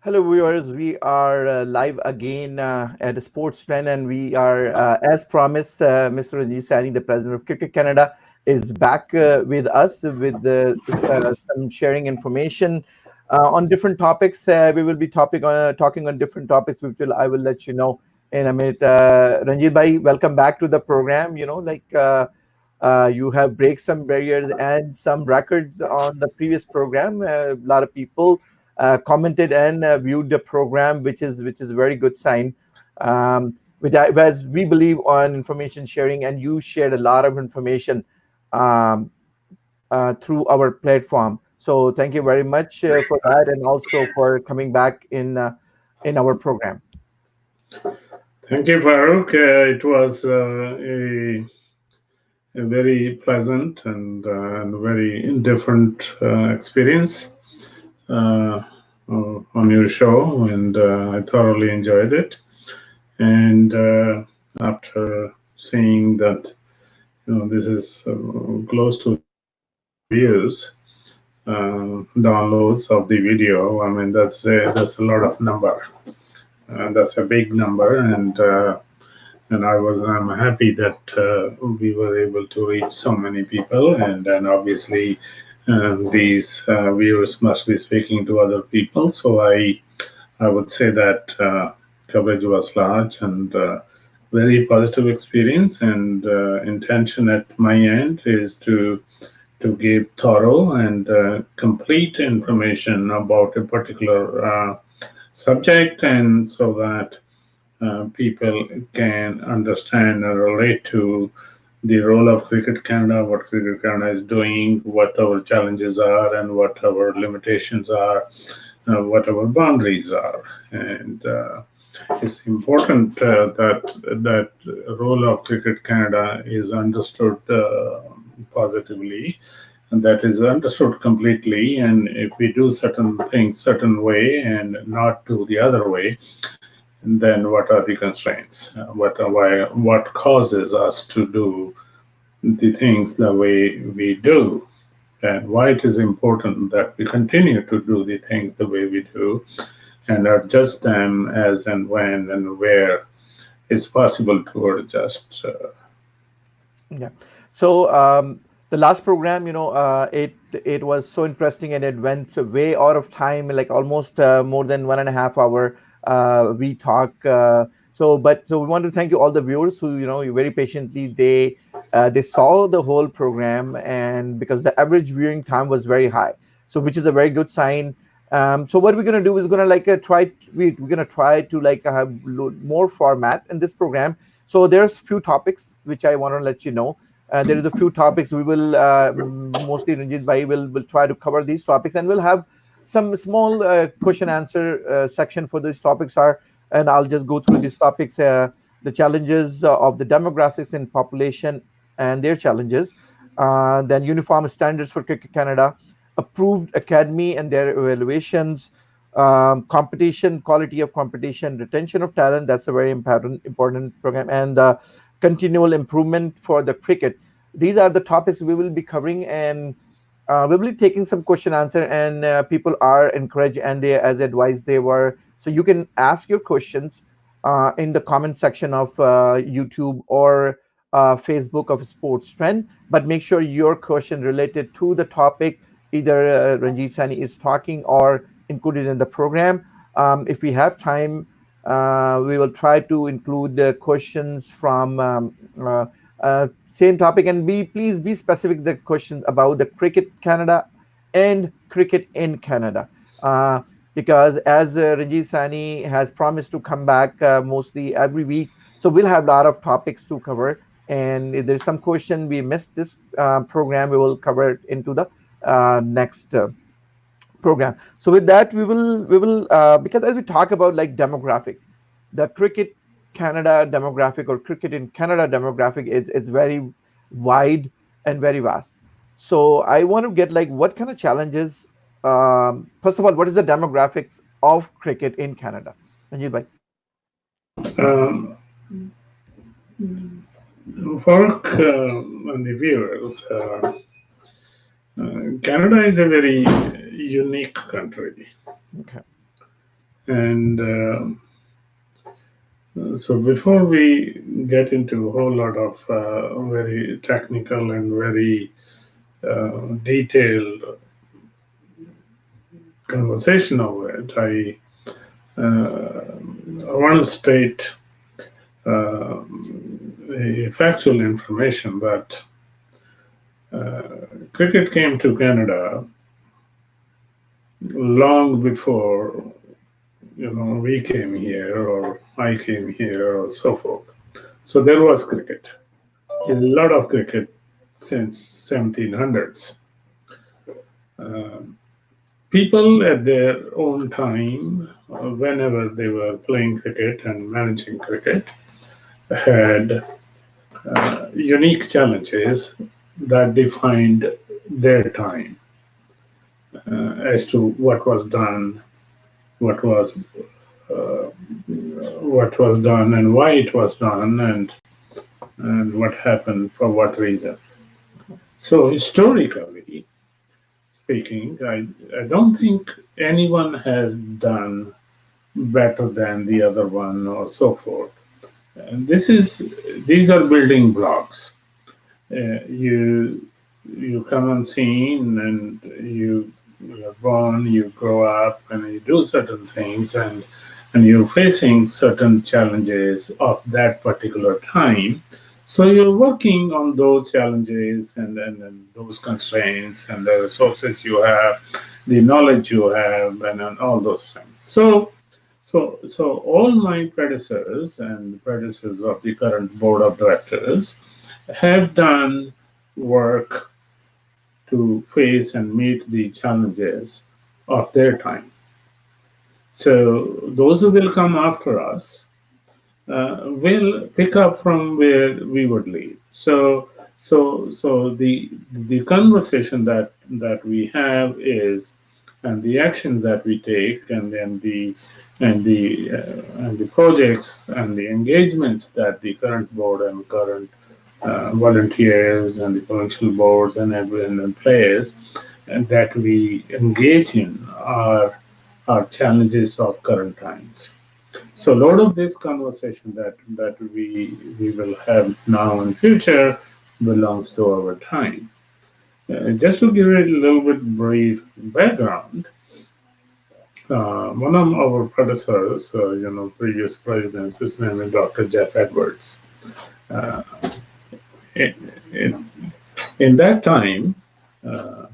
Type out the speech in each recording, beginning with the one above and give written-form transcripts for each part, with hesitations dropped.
Hello, viewers. We are live again at Sports Trend, and we are, as promised, Mr. Ranjit Saini, the president of Cricket Canada, is back with us with some sharing information on different topics. We will be talking on different topics, which I will let you know in a minute. Ranjit bhai, welcome back to the program. You have break some barriers and some records on the previous program. A lot of people commented and viewed the program, which is a very good sign. As we believe on information sharing, and you shared a lot of information um, through our platform. So thank you very much for that, and also for coming back in our program. Thank you, Farooq. It was a very pleasant and very different experience on your show, and I thoroughly enjoyed it. And after seeing that, this is close to 3 million views, downloads of the video. I mean, that's a lot of number. That's a big number, and I'm happy that we were able to reach so many people, and then obviously these viewers must be speaking to other people. So I would say that coverage was large and very positive experience, and intention at my end is to give thorough and complete information about a particular subject, and so that people can understand and relate to the role of Cricket Canada, what Cricket Canada is doing, what our challenges are, and what our limitations are, what our boundaries are. And it's important that role of Cricket Canada is understood positively, and that is understood completely. And if we do certain things certain way and not do the other way, then what are the constraints? What causes us to do the things the way we do? And why it is important that we continue to do the things the way we do and adjust them as and when and where it's possible to adjust. Yeah. So the last program, it was so interesting, and it went way out of time, like almost more than 1.5 hour. We talk. So we want to thank you all the viewers who very patiently they saw the whole program, and because the average viewing time was very high, so which is a very good sign. So what we're gonna do is gonna like we're gonna try to like have more format in this program. So there's few topics which I want to let you know. There is a few topics we will mostly Ranjit Bhai will try to cover these topics, and we'll have some small question answer section for these topics are, and I'll just go through these topics. The challenges of the demographics in population and their challenges, then uniform standards for Cricket Canada, approved academy and their evaluations, competition, quality of competition, retention of talent. That's a very important program, and continual improvement for the cricket. These are the topics we will be covering, and we will be taking some question answer. And people are encouraged, and they as advised they were. So you can ask your questions in the comment section of YouTube or Facebook of Sports Trend, but make sure your question related to the topic either Ranjit Sani is talking or included in the program. If we have time, we will try to include the questions from same topic, and please be specific the questions about the Cricket Canada and cricket in Canada. Because as Ranjit Sani has promised to come back mostly every week, so we'll have a lot of topics to cover. And if there's some question we missed this program, we will cover it into the next program. So with that, we will because as we talk about like demographic, the Cricket Canada demographic or cricket in Canada demographic is very wide and very vast. So I want to get like what kind of challenges. First of all, what is the demographics of cricket in Canada? Ranjit bhai. Um, for and the viewers, Canada is a very unique country. Okay. And so before we get into a whole lot of very technical and very detailed conversation over it, I want to state uh, a factual information that cricket came to Canada long before we came here or I came here or so forth. So there was cricket, a lot of cricket since 1700s. Uh, People at their own time, whenever they were playing cricket and managing cricket, had unique challenges that defined their time as to what was uh, what was done, and why it was done, and what happened for what reason. So historically speaking, I don't think anyone has done better than the other one or so forth. And these are building blocks. You come on scene and you're born, you grow up, and you do certain things, and you're facing certain challenges of that particular time. So you're working on those challenges and those constraints and the resources you have, the knowledge you have, and all those things. So all my predecessors and the predecessors of the current board of directors have done work to face and meet the challenges of their time. So those who will come after us will pick up from where we would leave. So the conversation that we have is, and the actions that we take, and then and the projects and the engagements that the current board and current volunteers and the provincial boards and everyone and players and that we engage in are challenges of current times. So a lot of this conversation that we will have now and future belongs to our time. Just to give it a little bit brief background, one of our predecessors, previous presidents, his name is Dr. Jeff Edwards. Uh, in, in, in that time, uh,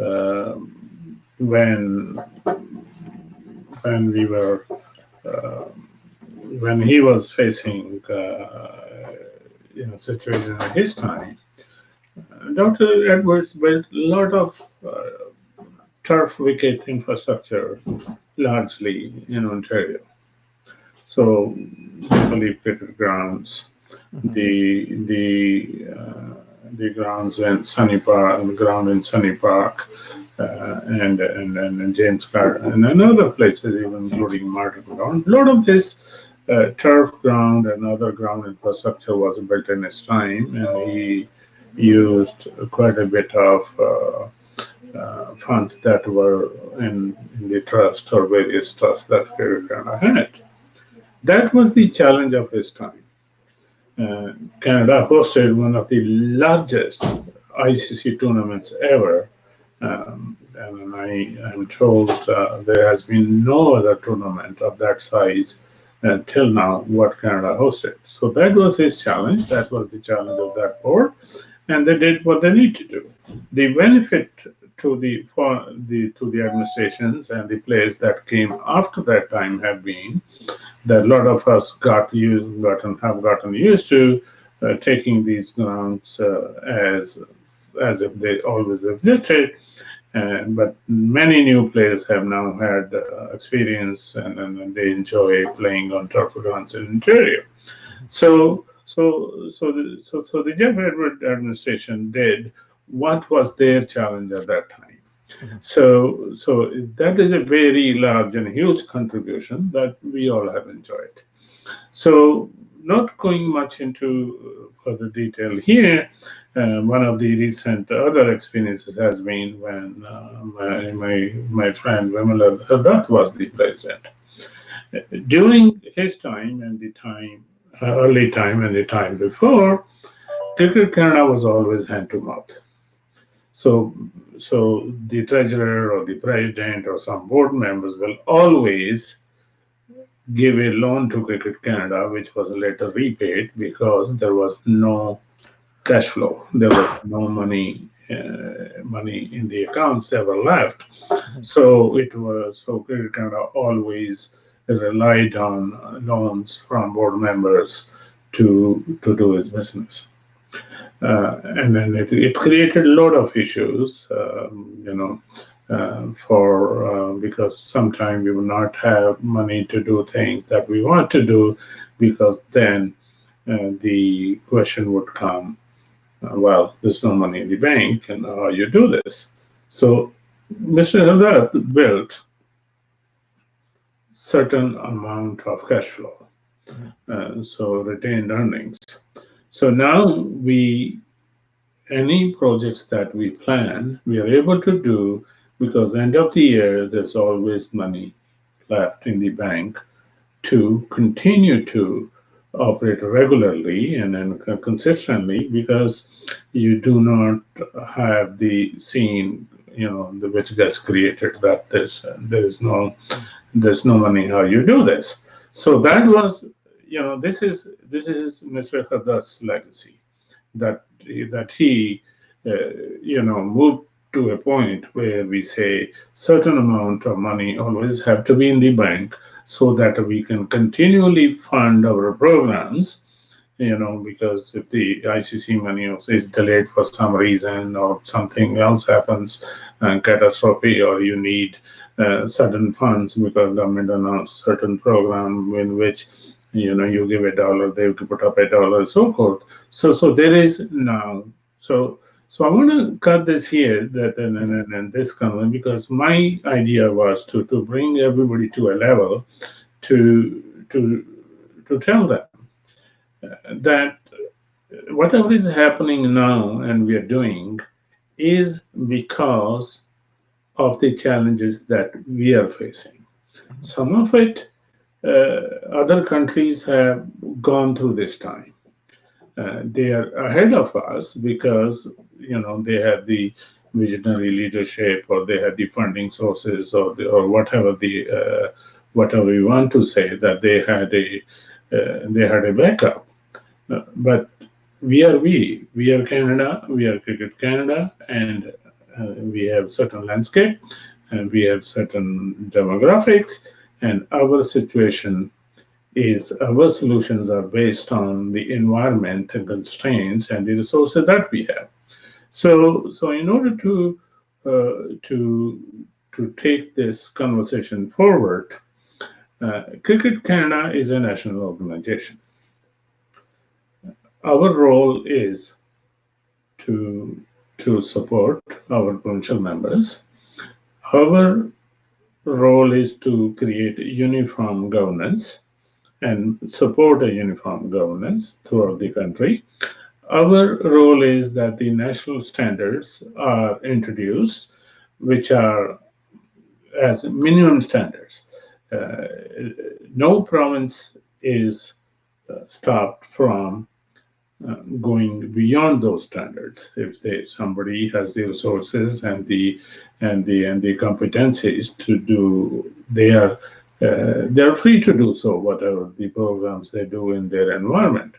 uh, when when we were uh, when he was facing situation at his time, Dr. Edwards built a lot of turf wicket infrastructure, largely in Ontario. So, Maple cricket grounds, Mhm. the grounds in Sunny Park, the ground in Sunny Park, and James Garden, and other places, even including Martin Ground. A lot of this turf ground and other ground infrastructure was built in his time, and he used quite a bit of funds that were in the trust or various trusts that Canada had. That was the challenge of his time. Canada hosted one of the largest ICC tournaments ever. And I'm told there has been no other tournament of that size until now what Canada hosted. So that was his challenge. That was the challenge of that board, and they did what they need to do. The benefit to the administrations and the players that came after that time have been that a lot of us have gotten used to taking these grounds as if they always existed. But many new players have now had experience and they enjoy playing on turf grounds in Ontario. So the Jeff Edwards administration did what was their challenge at that time. Mhm. So that is a very large and huge contribution that we all have enjoyed. So, not going much into further detail here, one of the recent other experiences has been when my friend Vimala Dutt was the president. During his time and the time, early time and the time before, Cricket Canada was always hand to mouth. So, so the treasurer or the president or some board members will always give a loan to Cricket Canada, which was later repaid because there was no cash flow. There was no money in the accounts ever left. So it was so Cricket Canada always relied on loans from board members to do its business. And then it created a lot of issues, for because sometimes we would not have money to do things that we want to do, because then the question would come, well, there's no money in the bank, and how you do this? So Mr. Hilda built certain amount of cash flow, so retained earnings. So now any projects that we plan, we are able to do because end of the year there's always money left in the bank to continue to operate regularly and then consistently, because you do not have the scene, which gets created that there's no money how you do this. So that was, this is Mr. Hada's legacy, that he moved to a point where we say certain amount of money always have to be in the bank so that we can continually fund our programs, because if the ICC money is delayed for some reason or something else happens, catastrophe, or you need sudden funds because government announced certain program in which you give $1, they put up $1, so forth. So there is now. So I want to cut this here, that and this comment, because my idea was to bring everybody to a level to to to tell them that whatever is happening now and we are doing is because of the challenges that we are facing. Some of it, other countries have gone through this time. They are ahead of us because they had the visionary leadership, or they had the funding sources, or whatever we want to say, that they had a backup. But we are Canada, we are Cricket Canada, and we have certain landscape, and we have certain demographics, and our situation is our solutions are based on the environment and constraints and the resources that we have. So in order to take this conversation forward, Cricket Canada is a national organization. Our role is to support our provincial members. Our role is to create uniform governance and support a uniform governance throughout the country. Our role is that the national standards are introduced, which are as minimum standards. Uh, no province is stopped from going beyond those standards. If somebody has the resources and the competencies to do, they are free to do so, whatever the programs they do in their environment.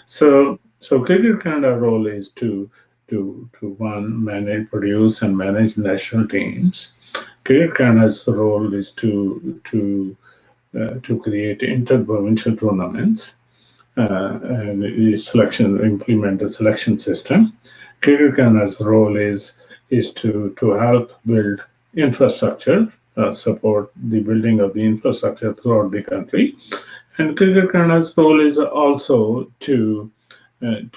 So Cricket Canada role is to one, manage, produce, and manage national teams. Cricket Canada's role is to create inter-provincial tournaments, and implement a selection system. Cricket Canada's role is to help build infrastructure, support the building of the infrastructure throughout the country. And Cricket Canada's role is also to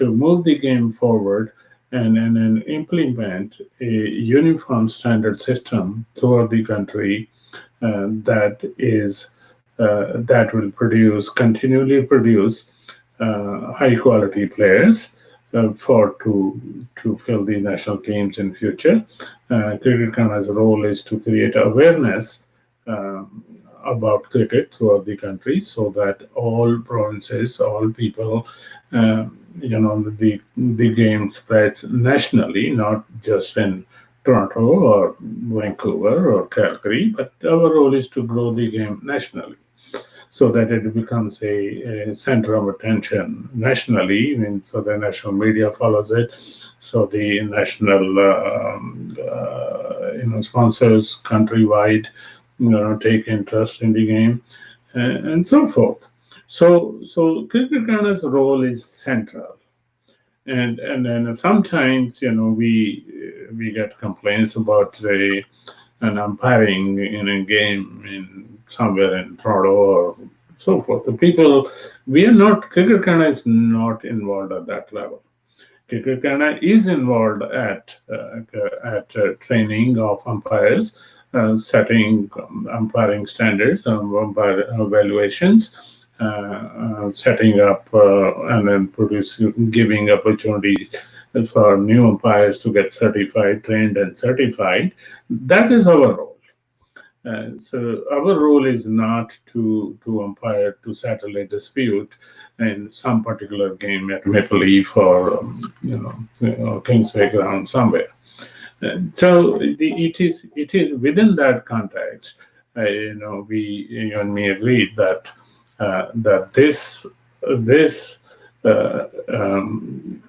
move the game forward and implement a uniform standard system throughout the country, that will continually produce high quality players to fill the national teams in future. Cricket Canada's role is to create awareness about cricket throughout the country, so that all provinces, all people, uh, the game spreads nationally, not just in Toronto or Vancouver or Calgary, but our role is to grow the game nationally so that it becomes a center of attention nationally, so the national media follows it, so the national sponsors countrywide take interest in the game, and so forth. So Cricket Ghana's role is central, and then sometimes we get complaints about an umpiring in a game in somewhere in Toronto or so forth. The people, we are not, Cricket Canada is not involved at that level. Cricket Canada is involved at training of umpires, setting umpiring standards, umpire evaluations, setting up and then producing, giving opportunities for new umpires to get certified, trained, and certified. That is our role. So our role is not to umpire to settle a dispute in some particular game at Maple Leaf or Kingsway Ground somewhere. So it is within that context. We you and me agreed that this uh, um,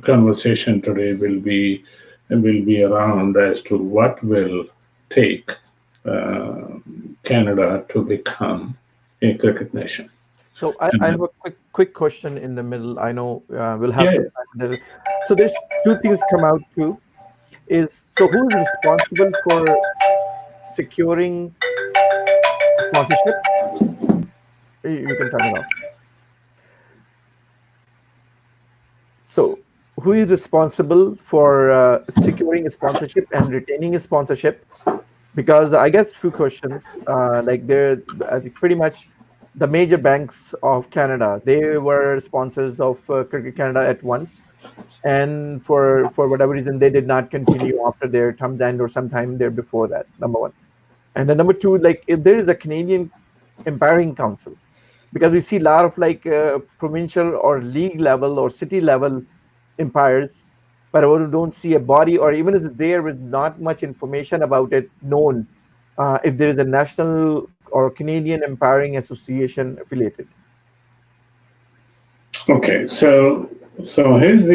conversation today will be around as to what will take uh, Canada to become a cricket nation. So I have And a quick question in the middle. I know we'll have yeah, some time. So there's two things come out too. Is so who is responsible for securing sponsorship? You can turn it off. So who is responsible for securing a sponsorship and retaining a sponsorship? Because I guess few questions. Like they're, I think pretty much the major banks of Canada, they were sponsors of Cricket Canada at once, and for whatever reason they did not continue after their term end or sometime there before that. Number one, and then number two, like if there is a Canadian umpiring council, because we see a lot of like provincial or league level or city level umpires, but we don't see a body, or even if it's there with not much information about it known, if there is a national or Canadian umpiring association affiliated. okay. So here is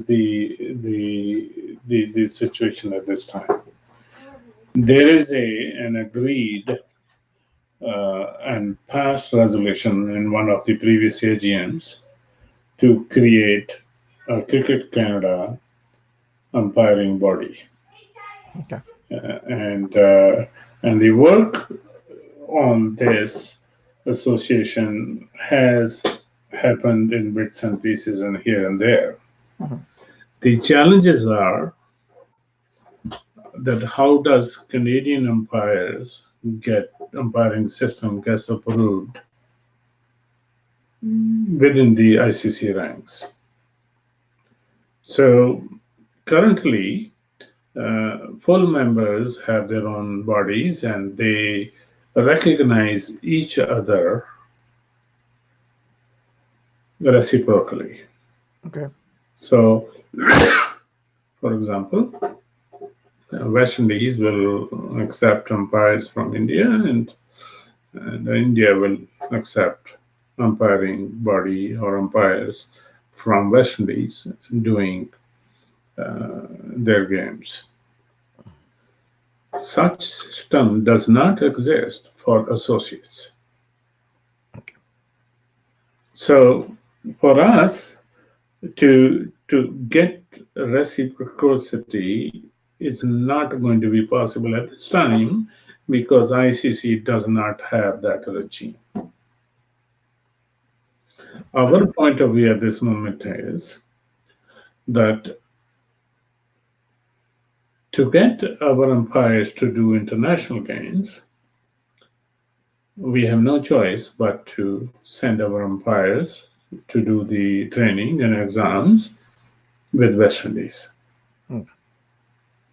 the situation at this time. There is an agreed and passed resolution in one of the previous AGMs to create a Cricket Canada umpiring body, Okay. and and the work on this association has happened in bits and pieces and here and there. Mhm. The challenges are that how does Canadian umpires get umpiring system gets approved within the ICC ranks. So currently, full members have their own bodies and they recognize each other reciprocally. Okay. So, for example, West Indies will accept umpires from India, and India will accept umpiring body or umpires from West Indies doing their games. Such system does not exist for associates. Okay. So for us to get reciprocity is not going to be possible at this time because ICC does not have that regime. Our point of view at this moment is that to get our umpires to do international games, we have no choice but to send our umpires to do the training and exams with West Indies. Mm.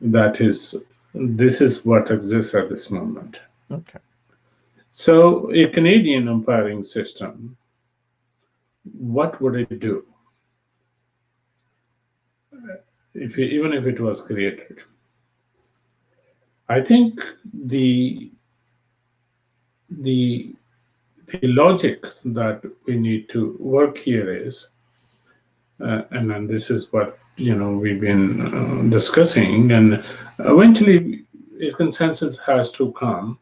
That is, this is what exists at this moment. Okay. So, a Canadian umpiring system, what would it do even if it was created? I think the the logic that we need to work here is, and then this is what we've been discussing, and eventually a consensus has to come,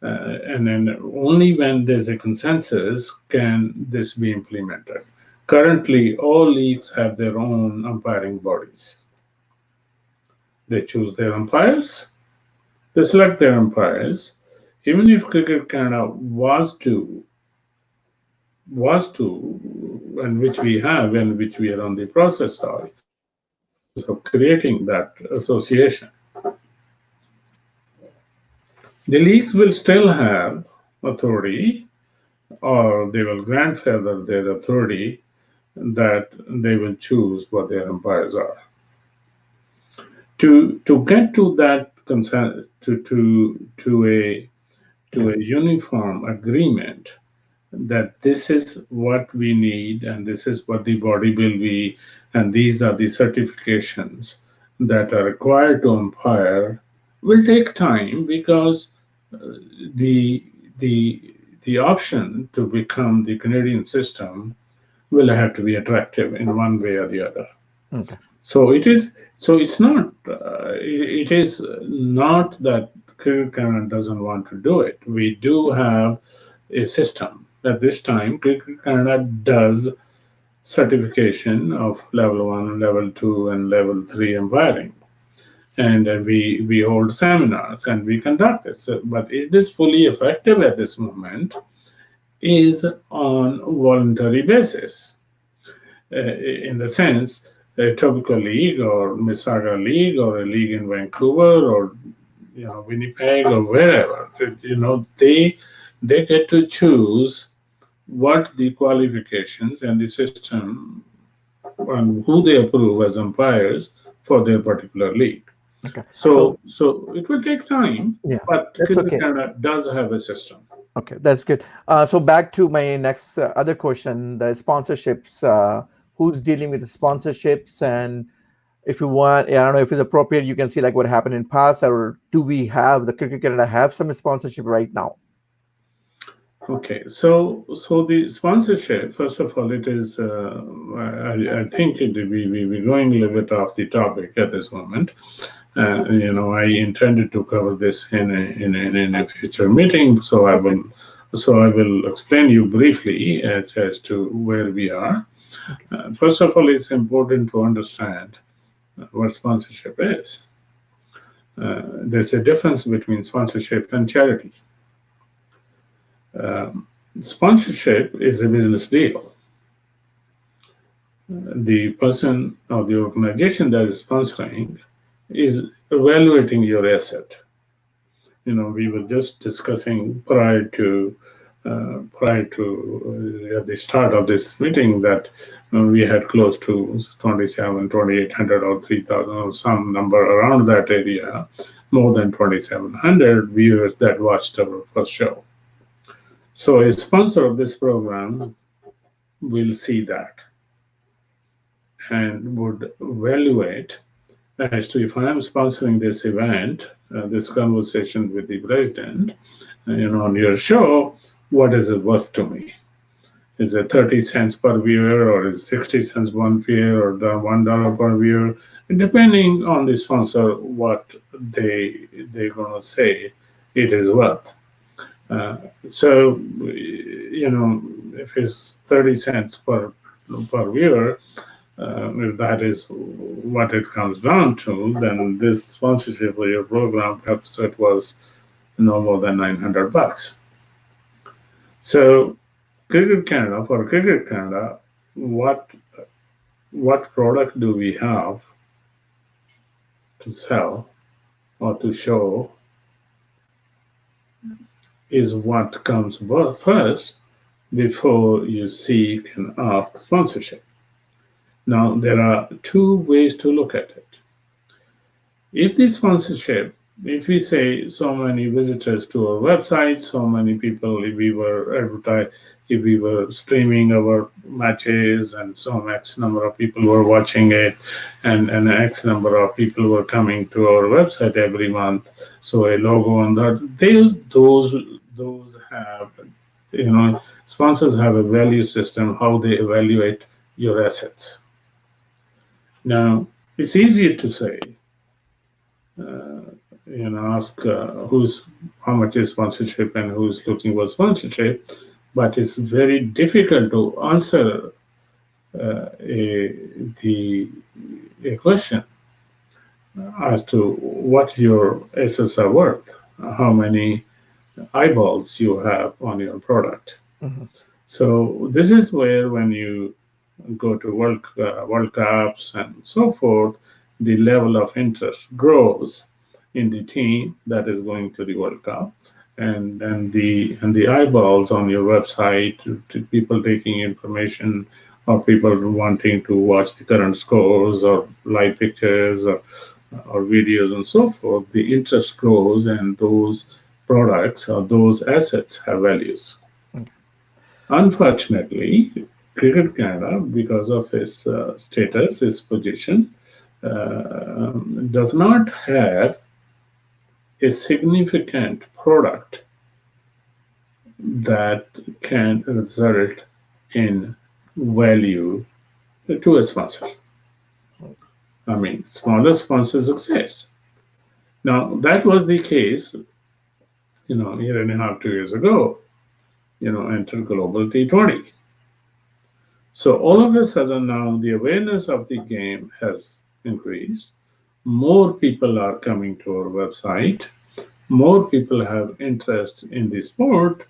and then only when there's a consensus can this be implemented. Currently, all leagues have their own umpiring bodies. They choose their umpires, they select their umpires. Even if Cricket Canada was to, and which we have, and which we are on the process of creating that association, the leagues will still have authority, or they will grandfather their authority that they will choose what their umpires are. To get to that consent to Yeah. a uniform agreement that this is what we need and this is what the body will be and these are the certifications that are required to umpire will take time because the the the option to become the Canadian system will have to be attractive in one way or the other. Okay. So it is. So it's not. It is not that Cricket Canada doesn't want to do it. We do have a system. At this time, Cricket Canada does certification of level one, level two, and level three umpiring, and we hold seminars and we conduct this. But is this fully effective at this moment? Is on voluntary basis, in the sense a Topical League or Mississauga League or a league in Vancouver or Winnipeg or wherever, they get to choose what the qualifications and the system and who they approve as umpires for their particular league. Okay. So So it will take time, yeah, but that's Cricket okay. Canada does have a system. Okay, that's good. So back to my next other question: the sponsorships. Who's dealing with the sponsorships? And if you want, I don't know if it's appropriate, you can see like what happened in past, or do we have the Cricket Canada have some sponsorship right now? Okay, so the sponsorship, first of all, it is. I think we're going a little bit off the topic at this moment. I intended to cover this in a future meeting, Okay. so I will explain you briefly as to where we are. Okay. First of all, it's important to understand what sponsorship is. There's a difference between sponsorship and charity. Um, Sponsorship is a business deal. The person or the organization that is sponsoring is evaluating your asset. We were just discussing prior to at the start of this meeting that we had close to 2,800 or 3,000 or some number around that area, more than 2,700 viewers that watched our first show. So a sponsor of this program will see that and would evaluate as to if I am sponsoring this event, this conversation with the president, on your show, what is it worth to me? Is it 30 cents per viewer, or is it 60 cents one viewer, or the $1 per viewer? And depending on the sponsor, what they're gonna say it is worth. Uh, so, if it's 30 cents per viewer, if that is what it comes down to, then this sponsorship for your program, perhaps it was no more than $900. So, for Cricket Canada, what product do we have to sell or to show is what comes first before you seek and ask sponsorship. Now, there are two ways to look at it. If the sponsorship if we say so many visitors to our website, so many people, if we were if we were streaming our matches, and so X number of people were watching it, and X number of people were coming to our website every month. So a logo on that, those have, sponsors have a value system how they evaluate your assets. Now, it's easier to say, uh, ask who's how much is sponsorship and who's looking for sponsorship, but it's very difficult to answer a the a question as to what your assets are worth, how many eyeballs you have on your product. Mhm. So this is where, when you go to World Cups and so forth, the level of interest grows in the team that is going to the World Cup, and the eyeballs on your website, to people taking information, or people wanting to watch the current scores or live pictures, or videos and so forth. The interest grows, and those products or those assets have values. Okay. Unfortunately, Cricket Canada, because of its status, its position, does not have a significant product that can result in value to a sponsor. I mean, smaller sponsors exist. Now, that was the case, a year and a half, 2 years ago, enter Global T20. So all of a sudden now the awareness of the game has increased. More people are coming to our website. More people have interest in the sport,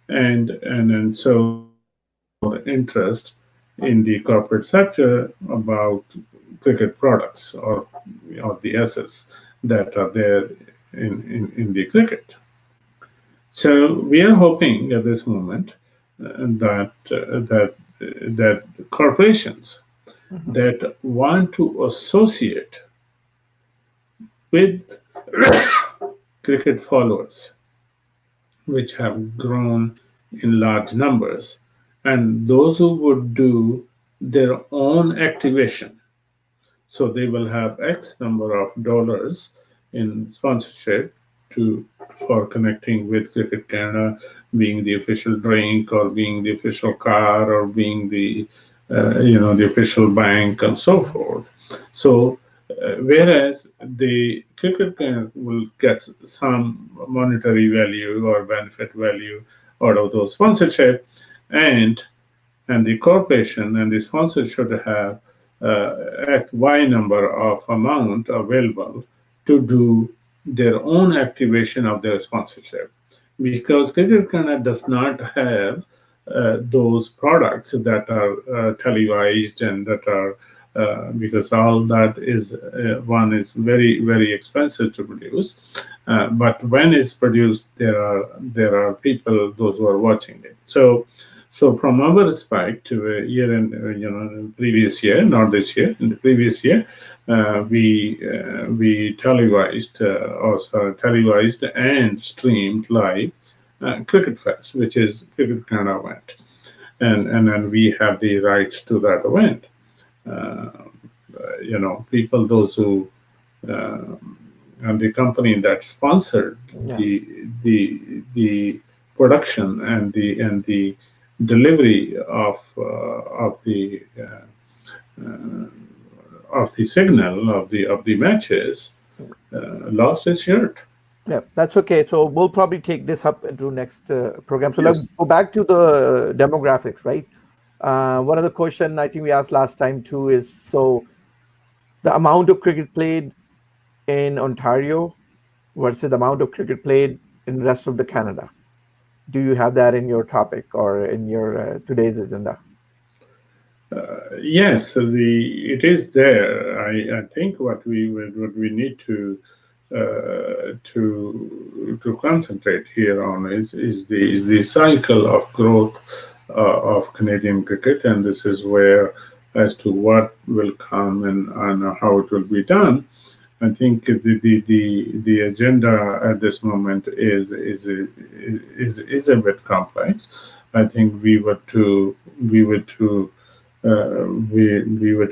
and so there is more interest in the corporate sector about cricket products, or the assets that are there in the cricket. So we are hoping at this moment that corporations Mhm. that want to associate with cricket followers, which have grown in large numbers, and those who would do their own activation. So they will have X number of dollars in sponsorship to for connecting with Cricket Canada, being the official drink, or being the official car, or being the official bank, and so forth. So whereas the Cricket Canada will get some monetary value or benefit value out of those sponsorship, and the corporation and the sponsor should have X Y number of amount available to do their own activation of their sponsorship, because Cricket Canada does not have those products that are televised, and that are because all that is one is very expensive to produce, but when it's produced, there are people, those who are watching it. So from our respect, year in previous year, not this year, in the previous year, we televised, televised and streamed live Cricket Fest, which is Cricket Canada event, and then we have the rights to that event. Uh, People, those who uh, and the company that sponsored Yeah. the production and the delivery uh, of the signal of the matches lost its shirt. Yeah, that's okay. So we'll probably take this up into next program. So let's Yes. go back to the demographics, right? One of the question I think we asked last time too is, so the amount of cricket played in Ontario versus the amount of cricket played in the rest of the Canada. Do you have that in your topic or in your today's agenda? Yes, so the it is there. I think what we need to concentrate here on is the cycle of growth of Canadian cricket, and this is where, as to what will come, and how it will be done. I think the agenda at this moment is a bit complex. I think we were to we were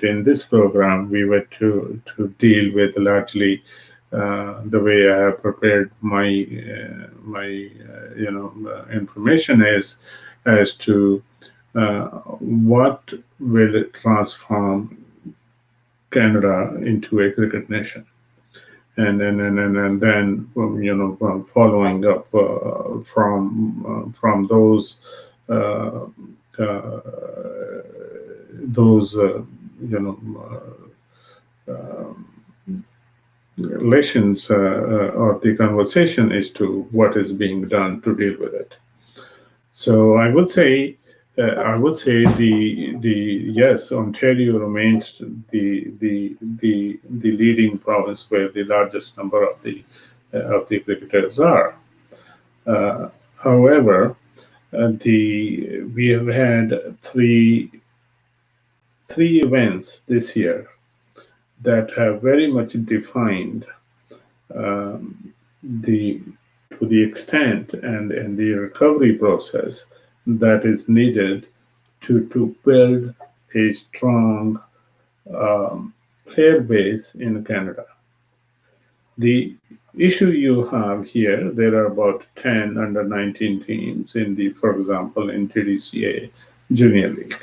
in this program we were to deal with largely the way I have prepared my information is as to what will transform Canada into a cricket nation, and then following up from uh, uh, those you know uh, relations or the conversation as to what is being done to deal with it. So I would say the yes, Ontario remains the leading province where the largest number of the cricketers are. Uh, However, the we have had three events this year that have very much defined um, the to the extent and the recovery process that is needed to build a strong um, player base in Canada. The issue you have here, there are about 10 under 19 teams in the, for example, in TDCA Junior League.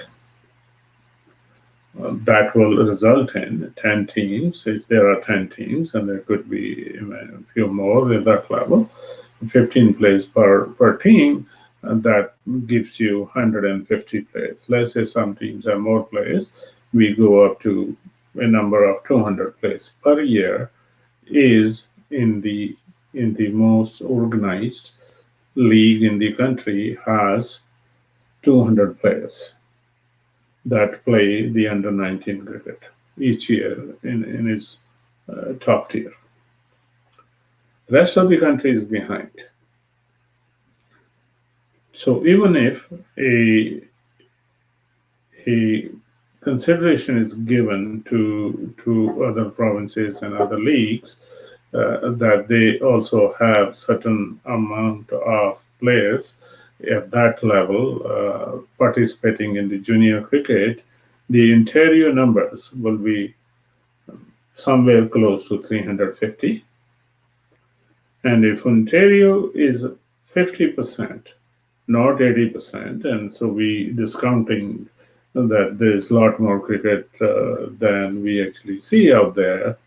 That will result in 10 teams. If there are 10 teams, and there could be a few more at that level, 15 players per team, that gives you 150 players. Let's say some teams have more players, we go up to a number of 200 players per year is in the most organized league in the country has 200 players that play the under 19 cricket each year in its top tier. Rest of the country is behind. So even if a consideration is given to other provinces and other leagues that they also have certain amount of players at that level participating in the junior cricket, the interior numbers will be somewhere close to 350. And if Ontario is 50%, not 80%, and so we discounting that there's a lot more cricket than we actually see out there,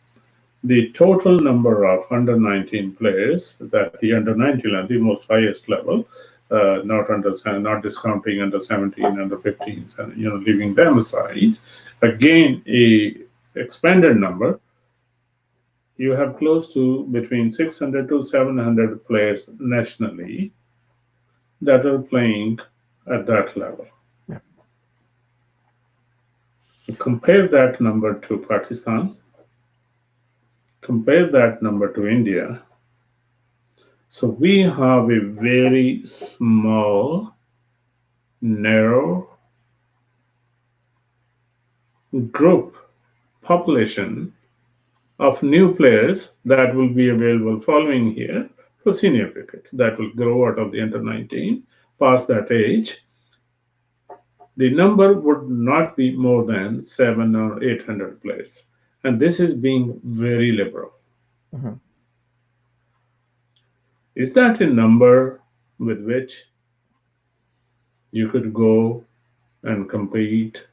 the total number of under 19 players that the under 19 are the most highest level, not discounting under 17, under 15s, and leaving them aside. Again, a expanded number. You have close to between 600 to 700 players nationally that are playing at that level. Yeah. Compare that number to Pakistan. Compare that number to India. So we have a very small, narrow group population of new players that will be available following here for senior cricket that will grow out of the under 19 past that age. The number would not be more than 700 or 800 players, and this is being very liberal. Mhm. Is that a number with which you could go and compete?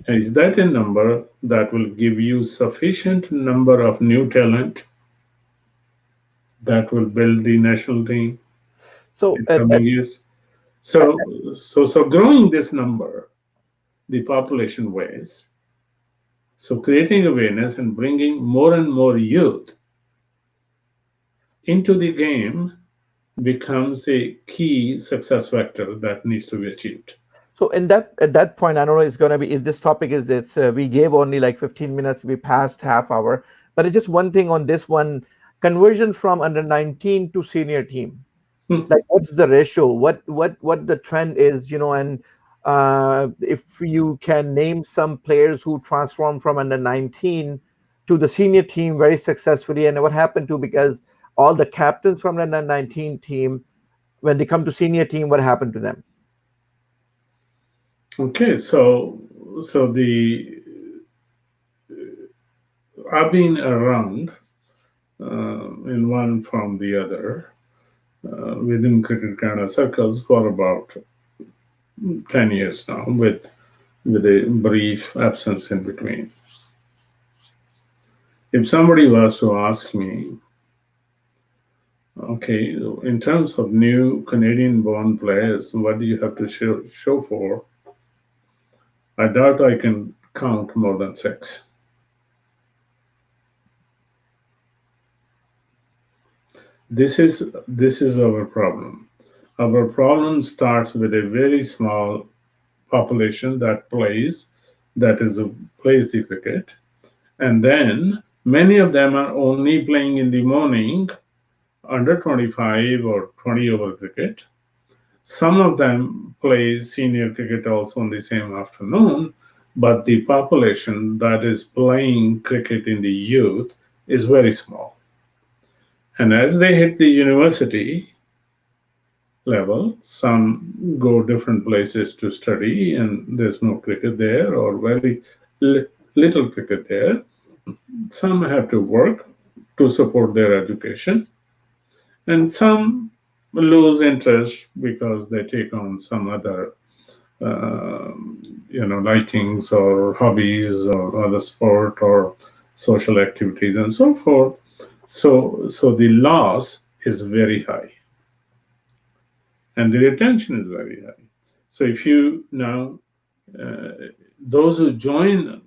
Is that a number that will give you sufficient number of new talent that will build the national team So, in coming years? So growing this number, the population ways. So creating awareness and bringing more and more youth into the game becomes a key success factor that needs to be achieved. so in that at that point, I don't know it's gonna be. This topic is it's we gave only like 15 minutes. We passed half hour, but it's just one thing on this one: conversion from under 19 to senior team. Hmm. Like, what's the ratio? What the trend is? And if you can name some players who transform from under 19 to the senior team very successfully. And what happened to, because all the captains from the under 19 team, when they come to senior team, what happened to them? Okay, so the I've been around in one from the other within cricket Canada circles for about 10 years now, with a brief absence in between. If somebody was to ask me, okay, in terms of new Canadian-born players, what do you have to show for? I doubt I can count more than six. This is our problem. Our problem starts with a very small population that plays the cricket, and then many of them are only playing in the morning under 25 or 20 over cricket. Some of them play senior cricket also in the same afternoon, but the population that is playing cricket in the youth is very small. And as they hit the university level, some go different places to study, and there's no cricket there or very little cricket there. Some have to work to support their education, and some lose interest because they take on some other uh, likings or hobbies or other sport or social activities and so forth. So the loss is very high and the retention is very high. So if you now uh, those who join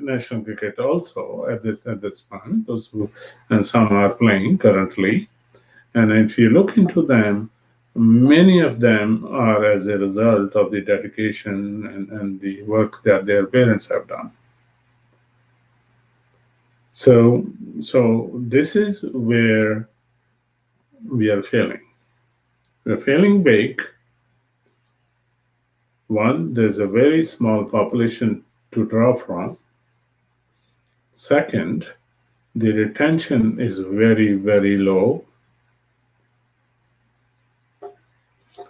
national cricket also at this point, those who, and some are playing currently, and if you look into them, many of them are as a result of the dedication and the work that their parents have done. So this is where we are failing. We're failing big. One, there's a very small population to draw from. Second, the retention is very, very low.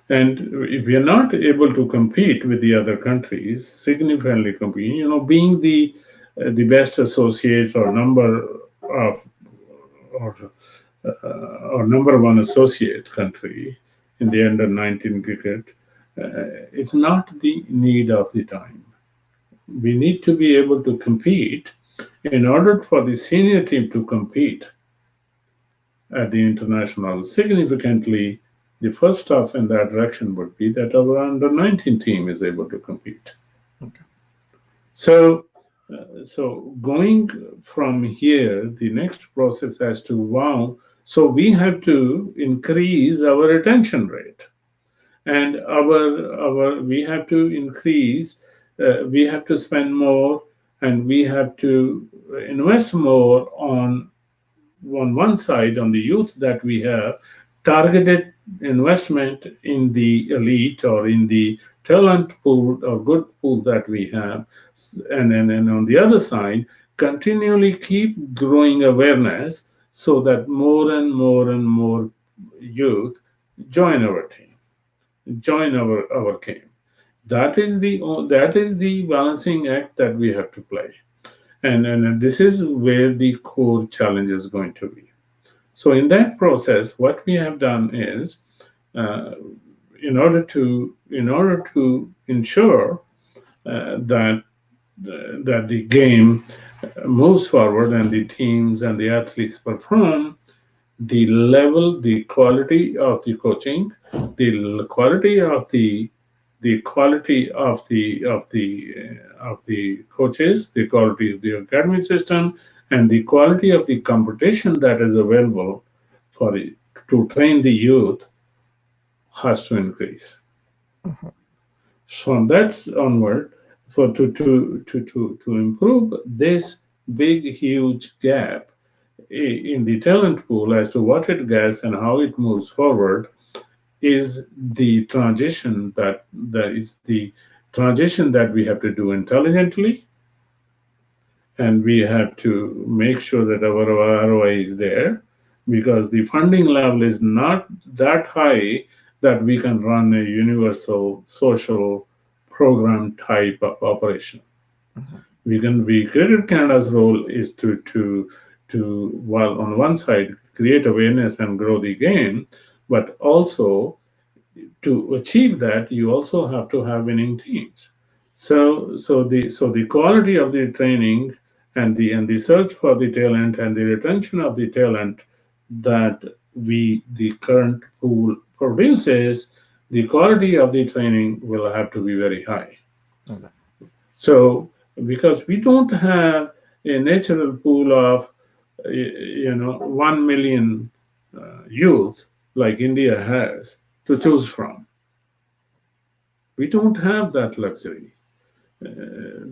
And if we are not able to compete with the other countries, significantly compete, being the best associate or of or number one associate country in the under 19 cricket, it's not the need of the time. We need to be able to compete. In order for the senior team to compete at the international significantly, the first step in that direction would be that our under 19 team is able to compete. Okay. So, so going from here, the next process has to wow. So we have to increase our retention rate, and our we have to increase. We have to spend more, and we have to invest more on one side, on the youth that we have, targeted investment in the elite or in the talent pool or good pool that we have, and on the other side, continually keep growing awareness so that more and more and more youth join our team, join our game. That is the balancing act that we have to play, and this is where the core challenge is going to be. So in that process, what we have done is, uh, in order to ensure that the game moves forward and the teams and the athletes perform, the level, the quality of the coaching, the quality of the quality of the coaches, the quality of the academy system, and the quality of the competition that is available for it, to train the youth has to increase. Mhm. From that onward, for to improve this big huge gap in the talent pool as to what it gets and how it moves forward, is the transition that we have to do intelligently and we have to make sure that our ROI is there, because the funding level is not that high that we can run a universal social program type of operation. Mhm. We can be Credit Canada's role is to while on one side create awareness and grow the game, but also to achieve that, you also have to have winning teams. So the quality of the training and the search for the talent and the retention of the talent that the current pool produces, the quality of the training will have to be very high. Okay. So because we don't have a natural pool of 1 million youth like India has to choose from. We don't have that luxury.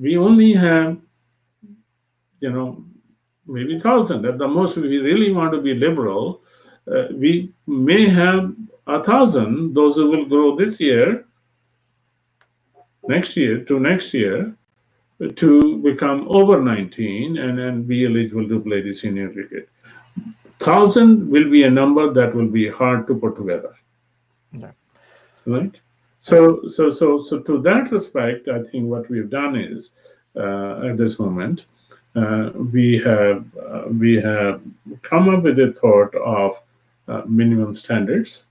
We only have, you know, maybe 1,000. At the most, if we really want to be liberal, we may have 1,000, those who will grow this year, next year, to become over 19 and be eligible to play the senior cricket. 1,000 will be a number that will be hard to put together, Yeah. right? Yeah. So to that respect, I think what we've done is at this moment we have come up with a thought of minimum standards.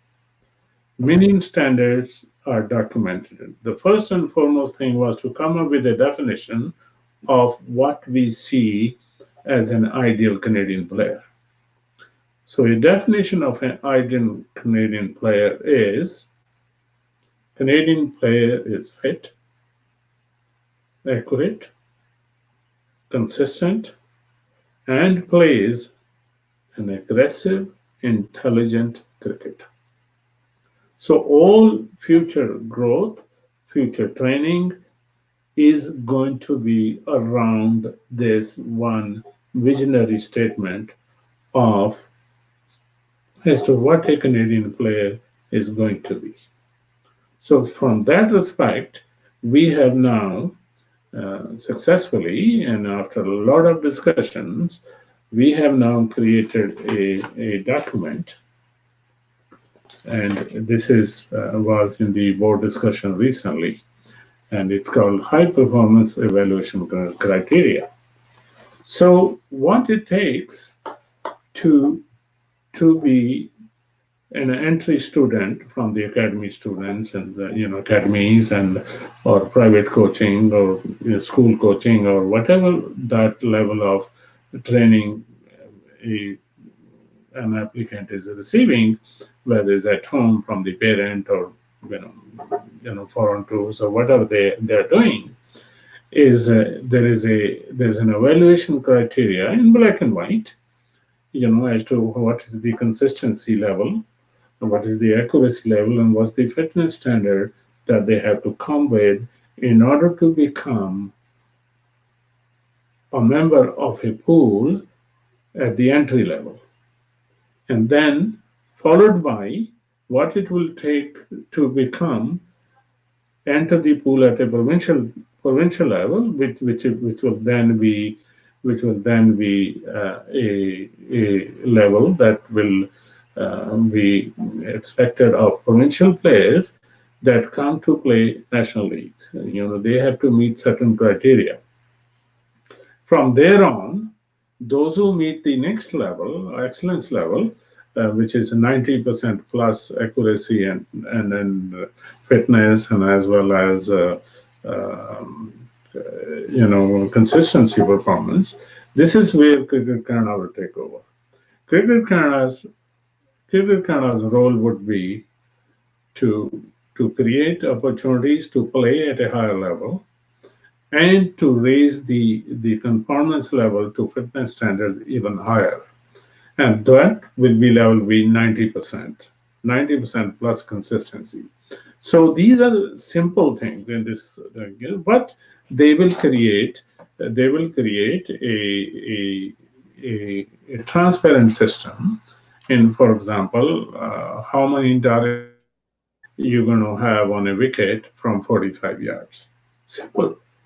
Okay. Minimum standards are documented. The first and foremost thing was to come up with a definition of what we see as an ideal Canadian player. So a definition of an ideal Canadian player is Canadian player is fit, accurate, consistent, and plays an aggressive, intelligent cricket. So all future growth, future training is going to be around this one visionary statement of as to what a Canadian player is going to be. So from that respect, we have now successfully, and after a lot of discussions, we have now created a document, and this is was in the board discussion recently, and it's called High Performance Evaluation Criteria. So what it takes to be an entry student from the academy students and the, academies and or private coaching or school coaching or whatever that level of training a, an applicant is receiving, whether it's at home from the parent or you know foreign tours or whatever they're doing, is there's an evaluation criteria in black and white, as to what is the consistency level, what is the accuracy level, and what's the fitness standard that they have to come with in order to become a member of a pool at the entry level. And then followed by what it will take to become enter the pool at a provincial level, which will then be a level that will be expected of provincial players that come to play national leagues. They have to meet certain criteria. From there on, those who meet the next level, excellence level, which is 90% plus accuracy and then fitness and as well as um, consistency performance. This is where Cricket Canada will take over. Cricket Canada's Cricket Canada's role would be to create opportunities to play at a higher level and to raise the conformance level to fitness standards even higher. And that will be level be 90%, 90% plus consistency. So these are simple things in this, but they will create a transparent system. In, for example, how many direct hits you're going to have on a wicket from 45 yards.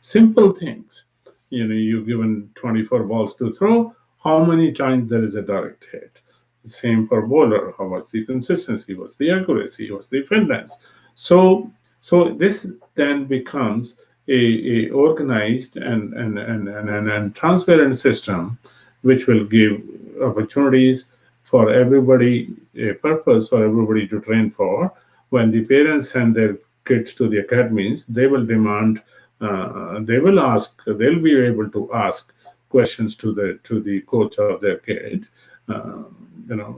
Simple things. you're given 24 balls to throw, how many times there is a direct hit. Same for bowler. How was the consistency? What's the accuracy? What's the fitness? So, so this then becomes a organized and transparent system, which will give opportunities for everybody, a purpose for everybody to train for. When the parents send their kids to the academies, they will demand, they will ask, they'll be able to ask questions to the coach of their kid. Uh,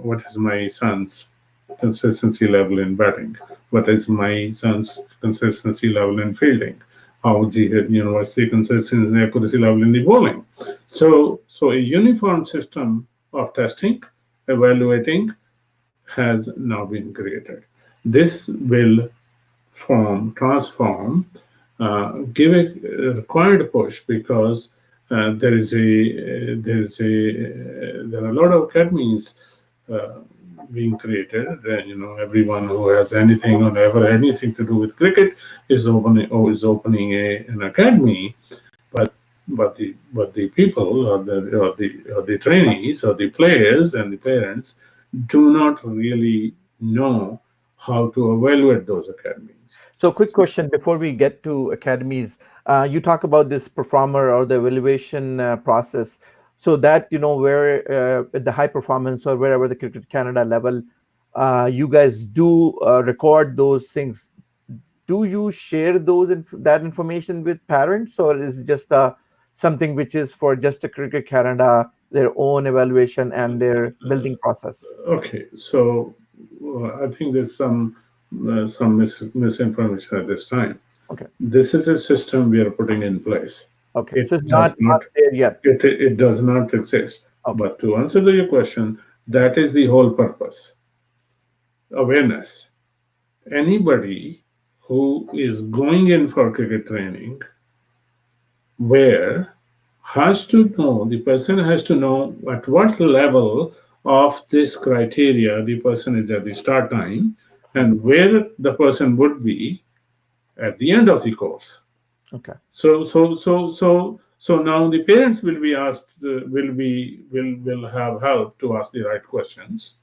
what is my son's consistency level in batting? What is my son's consistency level in fielding? What's the consistency and accuracy level in the bowling? So a uniform system of testing, evaluating has now been created. This will transform, give a required push because there are a lot of academies uh, being created. Everyone who has anything or ever anything to do with cricket is opening an academy, but but the people or the trainees or the players and the parents do not really know how to evaluate those academies. So, quick question before we get to academies. You talk about this performer or the evaluation process. So that where at the high performance or wherever the Cricket Canada level, you guys do record those things. Do you share that information with parents, or is it just something which is for just a Cricket Canada, their own evaluation and their building process? Okay, so I think there's some misinformation at this time. Okay, This is a system we are putting in place. okay. It So it's does not not there yet. it does not exist. Okay, But to answer to your question, that is the whole purpose. Awareness. Anybody who is going in for cricket training, where the person has to know at what level of this criteria the person is at the start time and where the person would be at the end of the course. okay, So now the parents will be asked, will have help to ask the right questions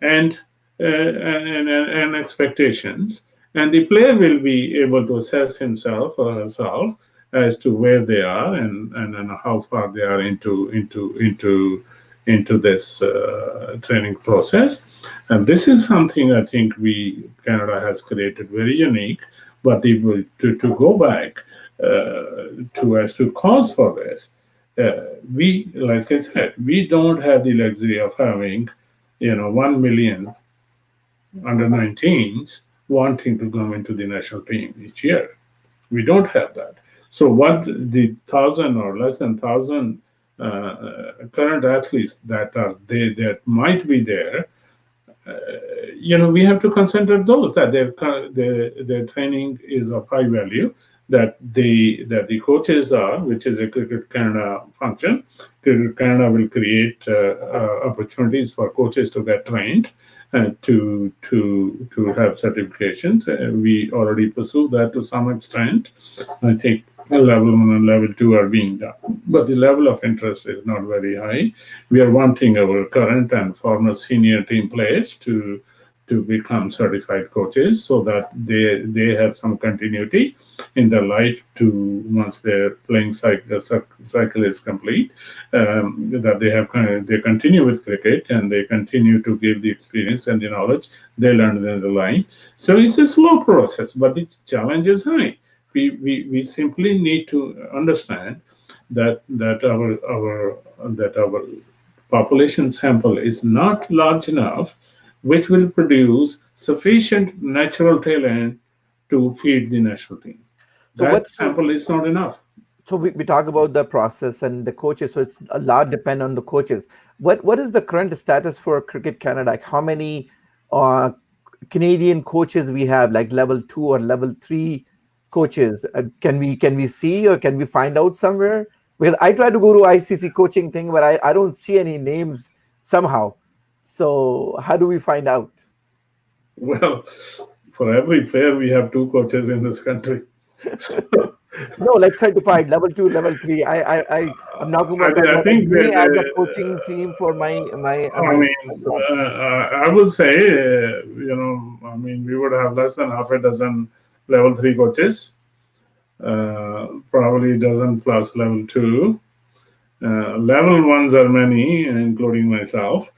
and and expectations, and the player will be able to assess himself or herself as to where they are and how far they are into this training process. And this is something I think we Canada has created very unique. But to go back to as to cause for this, we, like I said, we don't have the luxury of having 1 million under 19s wanting to come into the national team each year. We don't have that. So what the thousand or less than thousand current athletes that might be there, we have to consider those that their training is of high value, that the coaches are, which is a Cricket Canada function. Cricket Canada will create opportunities for coaches to get trained and to have certifications. We already pursue that to some extent. I think level 1 and level 2 are being done, but the level of interest is not very high. We are wanting our current and former senior team players to become certified coaches so that they have some continuity in their life to once their playing cycle is complete, that they continue with cricket and they continue to give the experience and the knowledge they learned in the line. So it's a slow process, but the challenge is high. We simply need to understand that our population sample is not large enough, which will produce sufficient natural talent to feed the national team. so That sample is not enough. we talk about the process and the coaches, so it's a lot depend on the coaches. What is the current status for Cricket Canada? Like how many uh, Canadian coaches we have, like level 2 or level 3 coaches? Can we see or can we find out somewhere? Because I try to go to ICC coaching thing, but I don't see any names somehow. So how do we find out? Well, for every player, we have two coaches in this country. So No, like certified level two, level three. I'm not going to talk I about like think me as a that coaching team for I my mean, job. I would say, I mean, we would have less than half a dozen level three coaches, probably a dozen plus level two. Level ones are many, including myself.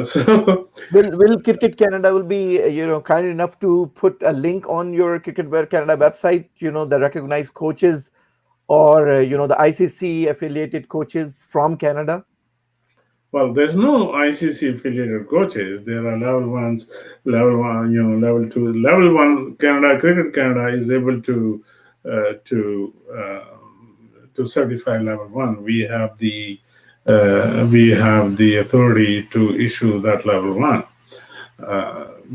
So, Will Cricket Canada will be kind enough to put a link on your Cricket Wear Canada website? The recognized coaches or the ICC affiliated coaches from Canada. well, there's no ICC affiliated coaches. There are level ones, level one, level two, level one. Canada Cricket Canada is able uh, to uh, to certify level one. We have the authority to issue that level one.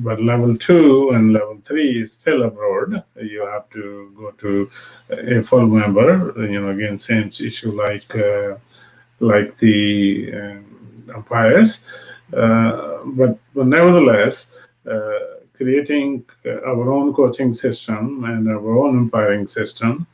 But level two and level three is still abroad. You have to go to a full member. Again, same issue like the umpires. But nevertheless, creating our own coaching system and our own umpiring system,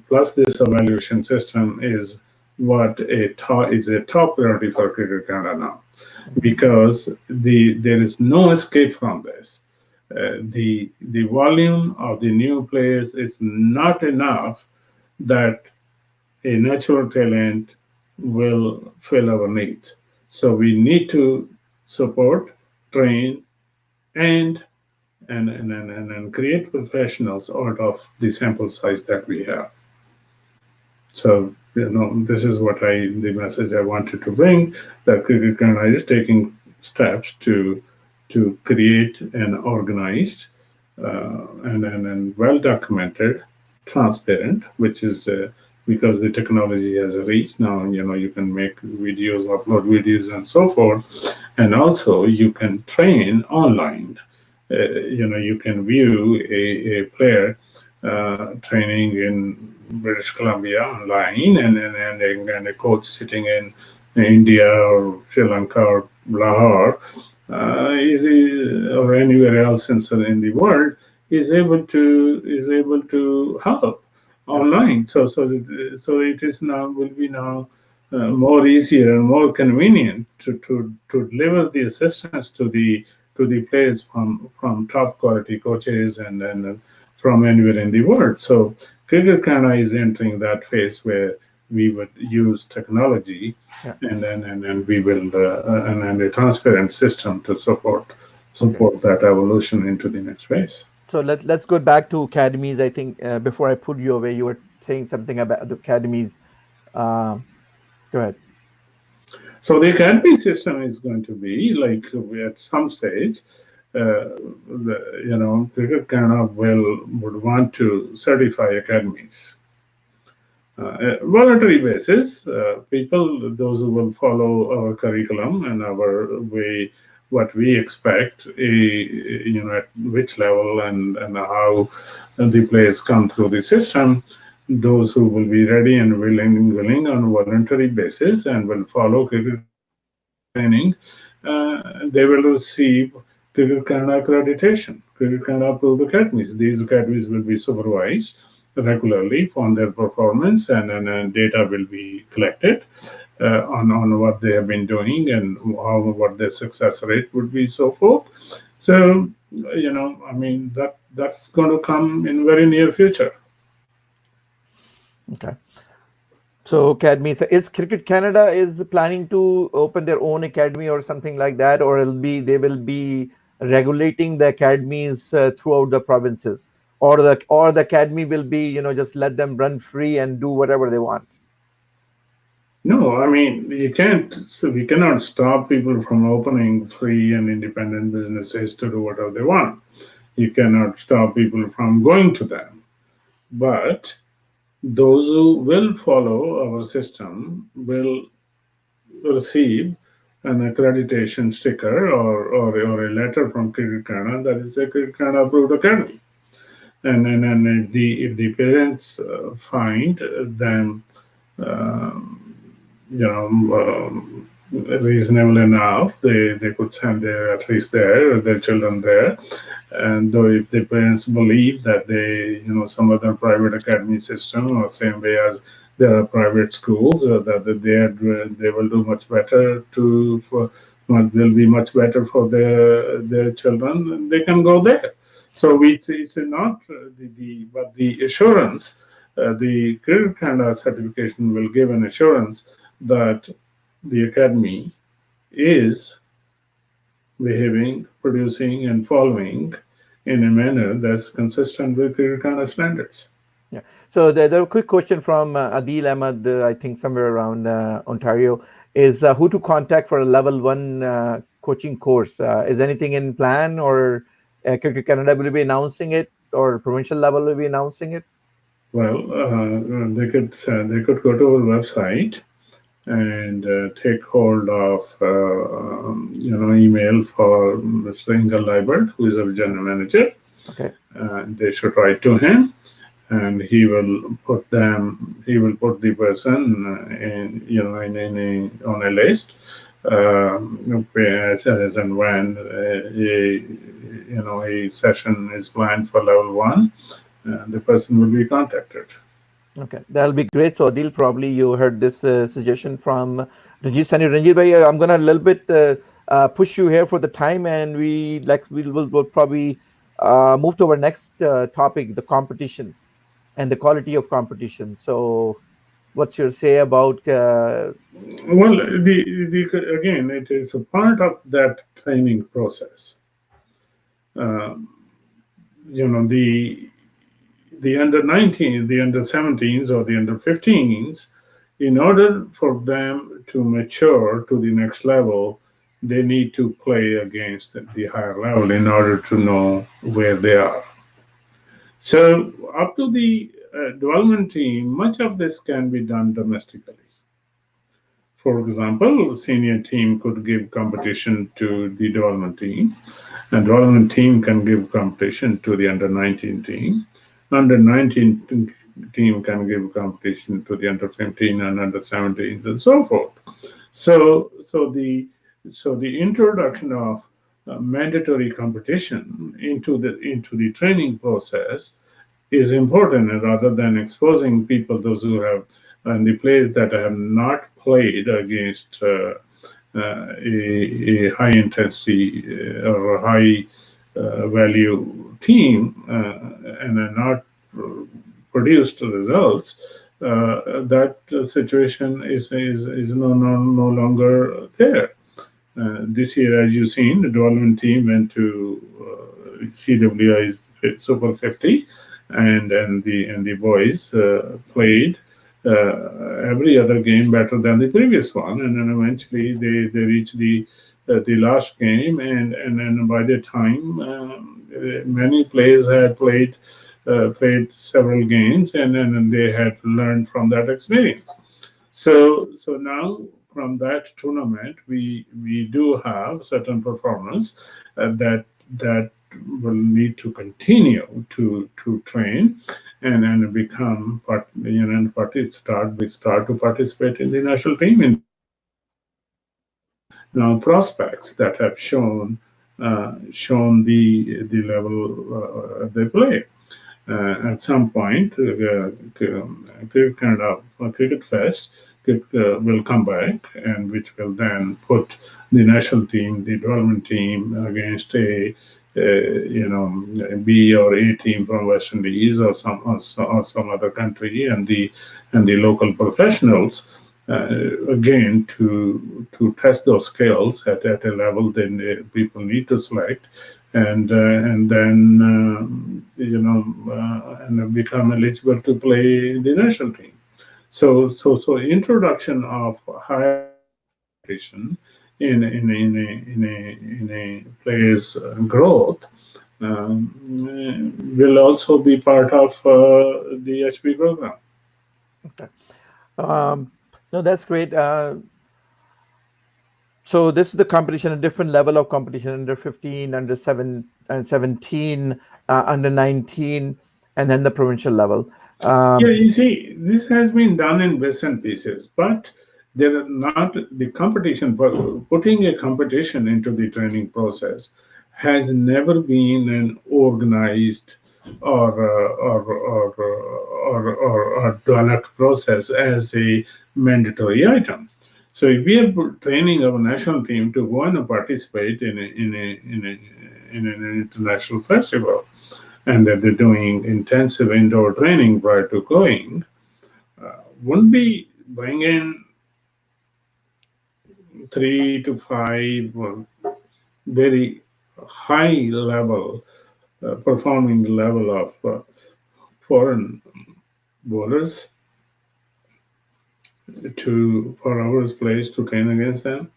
plus this evaluation system, is what is a top priority for Cricket Canada now, Mhm. because there is no escape from this. The volume of the new players is not enough that a natural talent will fill our needs. So we need to support, train, and and create professionals out of the sample size that we have. So this is the message I wanted to bring. That Cricket Canada is taking steps to create an organized and well documented, transparent, which is because the technology has reached now. You can make videos, upload videos, and so forth, and also you can train online. You can view a player training in British Columbia online, and a coach sitting in India or Sri Lanka or Lahore, or anywhere else in the world, is able to help Yeah. online. So it is now will be now more easier and more convenient to deliver the assistance to the players from top quality coaches and from anywhere in the world. So Cricket Canada is entering that phase where we would use technology Yeah. and we will and a transparent system to support Okay. support that evolution into the next phase. So let's go back to academies. I think before I put you away, you were saying something about the academies. Um, Go ahead. So the academy system is going to be like at some stage, Cricket Canada would want to certify academies. Voluntary basis, people, those who will follow our curriculum and our way, what we expect, at which level and how the players come through the system, those who will be ready and willing on a voluntary basis and will follow Cricket Canada training, they will receive Cricket Canada accreditation, Cricket Canada approved academies. These academies will be supervised regularly on their performance, and data will be collected on what they have been doing and what their success rate would be, so forth. So, I mean, that's going to come in very near future. Okay. So academies is Cricket Canada is planning to open their own academy or something like that, or they will be regulating the academies throughout the provinces, or the academy will be just let them run free and do whatever they want. No, I mean, we cannot stop people from opening free and independent businesses to do whatever they want. You cannot stop people from going to them. But those who will follow our system will receive an accreditation sticker or a letter from Cricket Canada that is a Cricket Canada approved academy. And if the parents find them, um, you know, reasonable enough, they could send at least their children there. And though if the parents believe that some other private academy system, or same way as there are private schools, that they will do much better will be much better for their children, they can go there. So it's not but the assurance, the Credit Canada certification will give an assurance that the academy is behaving, producing, and following in a manner that's consistent with Kirkana standards. Yeah. So the quick question from Adil Ahmad, I think somewhere around Ontario, is who to contact for a level one coaching course? Is anything in plan, or Cricket Canada will be announcing it, or provincial level will be announcing it? Well, they could go to our website and take hold of email for Mr. Ingal Liebert, who is our general manager. Okay. They should write to him, and he will put the person on a list, as and when a session is planned for level one, the person will be contacted. Okay, that'll be great. So Adil, probably you heard this suggestion from Ranjit. Saini. Ranjit bhai, I'm gonna a little bit push you here for the time, and we'll probably move to our next topic, the competition and the quality of competition. So, what's your say about? Well, again, it is a part of that training process. Uh, the under 19s, the under 17s, or the under 15s, in order for them to mature to the next level, they need to play against the higher level in order to know where they are. So, up to the development team, much of this can be done domestically. For example, senior team could give competition to the development team, and development team can give competition to the under 19 team. Under 19 team can give competition to the under 15 and under 17s and so forth. So the introduction of mandatory competition into the training process is important, and rather than exposing people, those who have and the players that have not played against a high intensity or high value team and are not produced results, that situation is no longer there. This year, as you've seen, the development team went to CWI Super 50, and the boys played every other game better than the previous one, and then eventually they reached the last game, and then by the time many players had played several games, and then they had learned from that experience. So now from that tournament, we do have certain performance that will need to continue to train and become start to participate in the national team in the future. We have now prospects that have shown the level they play. At some point, Cricket Canada Cricket Fest will come back, and which will then put the national team, the development team, against a B or A team from West Indies or some other country, and the local professionals. Again, to test those skills at a level then people need to select, and then and become eligible to play the national team. So introduction of higher level competition in a player's growth will also be part of the HP program. Okay. No, that's great. So this is the competition, a different level of competition: under 15, under 7 and 17, under 19, and then the provincial level. Yeah, Um, you see, this has been done in bits and pieces, but They're not the competition, but putting a competition into the training process has never been an organized or developed process as a mandatory item. So if we are training our national team to go and participate in an international festival, and that they're doing intensive indoor training prior to going, wouldn't be bring in 3 to 5 very high level, performing level of foreign bowlers to for our place to train against them.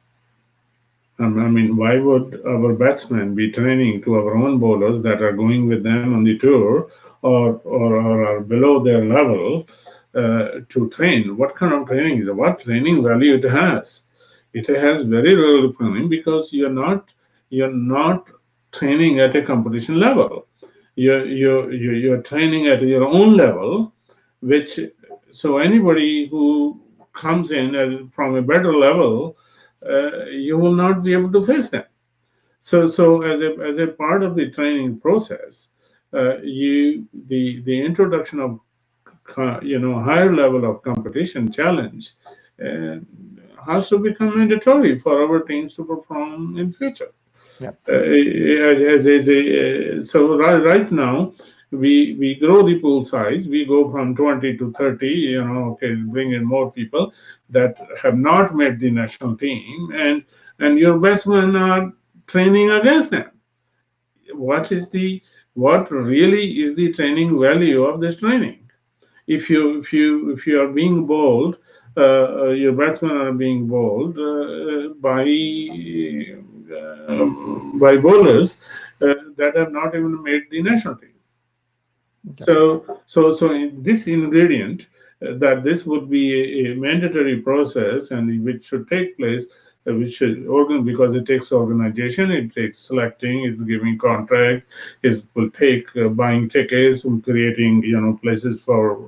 I mean, why would our batsmen be training to our own bowlers that are going with them on the tour or are below their level to train? What kind of training is it? What training value it has? It has very little training because you're not training at a competition level. You're training at your own level, which so anybody who comes in from a better level, you will not be able to face them. So as a part of the training process, the introduction of higher level of competition challenge uh, has to become mandatory for our teams to perform in future. Yeah. So right now we grow the pool size. We go from 20 to 30. Okay, bring in more people that have not made the national team, and your batsmen are training against them. What really is the training value of this training? If you are being bowled, your batsmen are being bowled by bowlers that have not even made the national team. Okay. So in this ingredient, that this would be a mandatory process and which should take place, which should organ because it takes organization, it takes selecting, it's giving contracts, it will take buying tickets, creating places for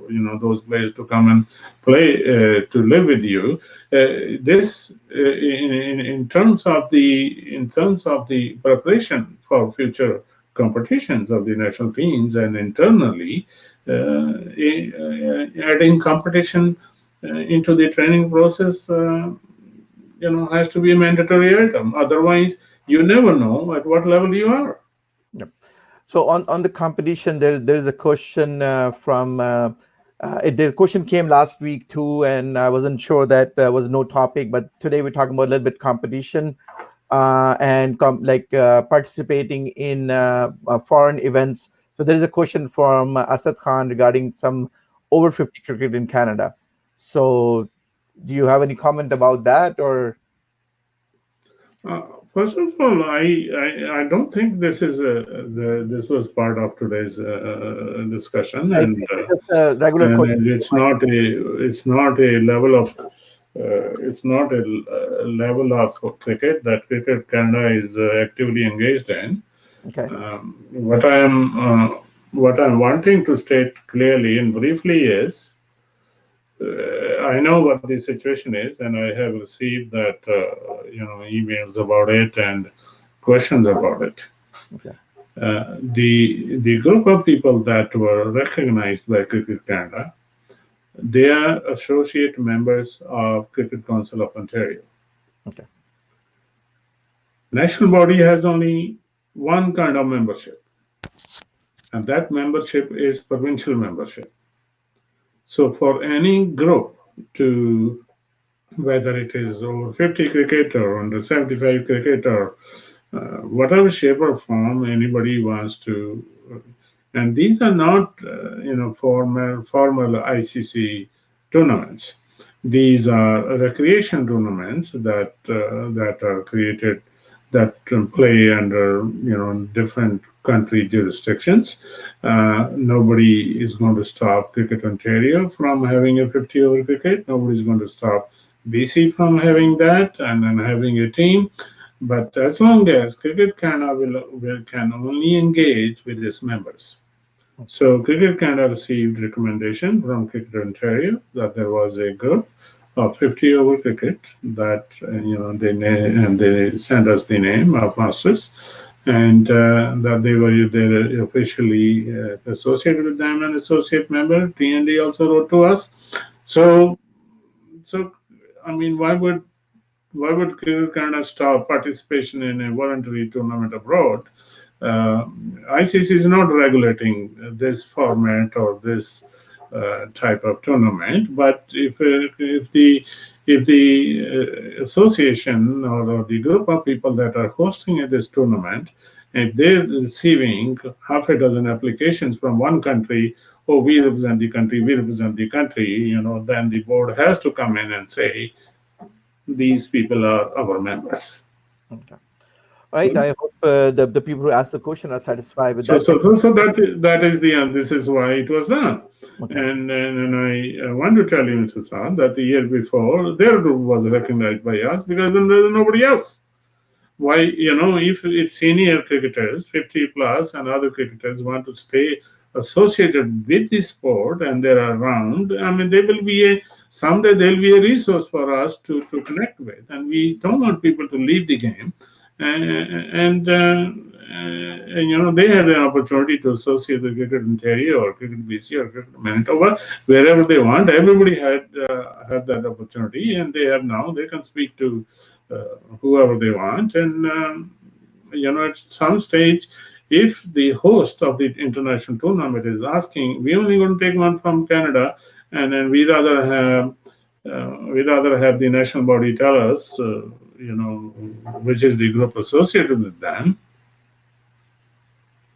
those players to come and play to live with you. This in terms of the preparation for future competitions of the national teams and internally adding competition into the training process has to be a mandatory item. Otherwise, you never know at what level you are. Yep. So on the competition, there's a question from the question came last week too, and I wasn't sure that was no topic, but today we're talking about a little bit competition and participating in foreign events. So there is a question from Asad Khan regarding some over 50 cricket in Canada. So do you have any comment about that or? Uh, First of all, I don't think this was part of today's discussion, It's just a regular question. and it's not a level of cricket that Cricket Canada is actively engaged in. Okay. What I'm wanting to state clearly and briefly is I know what the situation is, and I have received that emails about it and questions about it. Okay. The group of people that were recognized by Cricket Canada, they are associate members of Cricket Council of Ontario. Okay. National body has only one kind of membership, and that membership is provincial membership. So for any group to whether it is over 50 cricket or under 75 cricket or whatever shape or form anybody wants to. And these are not, formal ICC tournaments. These are recreation tournaments that are created that play under different country jurisdictions. Nobody is going to stop Cricket Ontario from having a 50 over cricket. Nobody is going to stop BC from having that and then having a team. But as long as Cricket Canada can only engage with its members. So Cricket Canada received recommendation from Cricket Ontario that there was a group of 50 over cricket that and they sent us the name of Masters, and that they're officially associated with them, and associate member. TND also wrote to us. So so I mean, why would Canada stop participation in a voluntary tournament abroad? Uh, ICC is not regulating this format or this type of tournament, but if the association or the group of people that are hosting this tournament, if they're receiving half a dozen applications from one country, oh, we represent the country, then the board has to come in and say these people are our members. Okay. All right. I hope the people who asked the question are satisfied with So, that. so, so, so that is the end. This is why it was done. Okay. And I want to tell you, Mr. Saad, that the year before, their group was recognized by us because then there's nobody else. Why, if senior cricketers, 50 plus, and other cricketers want to stay associated with the sport and they're around, I mean, they will be someday they'll be a resource for us to connect with. And we don't want people to leave the game. And they had an opportunity to associate with Cricket Ontario or Cricket BC or Cricket Manitoba, wherever they want. Everybody had that opportunity, and they have now. They can speak to whoever they want. And at some stage, if the host of the international tournament is asking, we're only going to take one from Canada, and then we'd rather have the national body tell us, which is the group associated with them.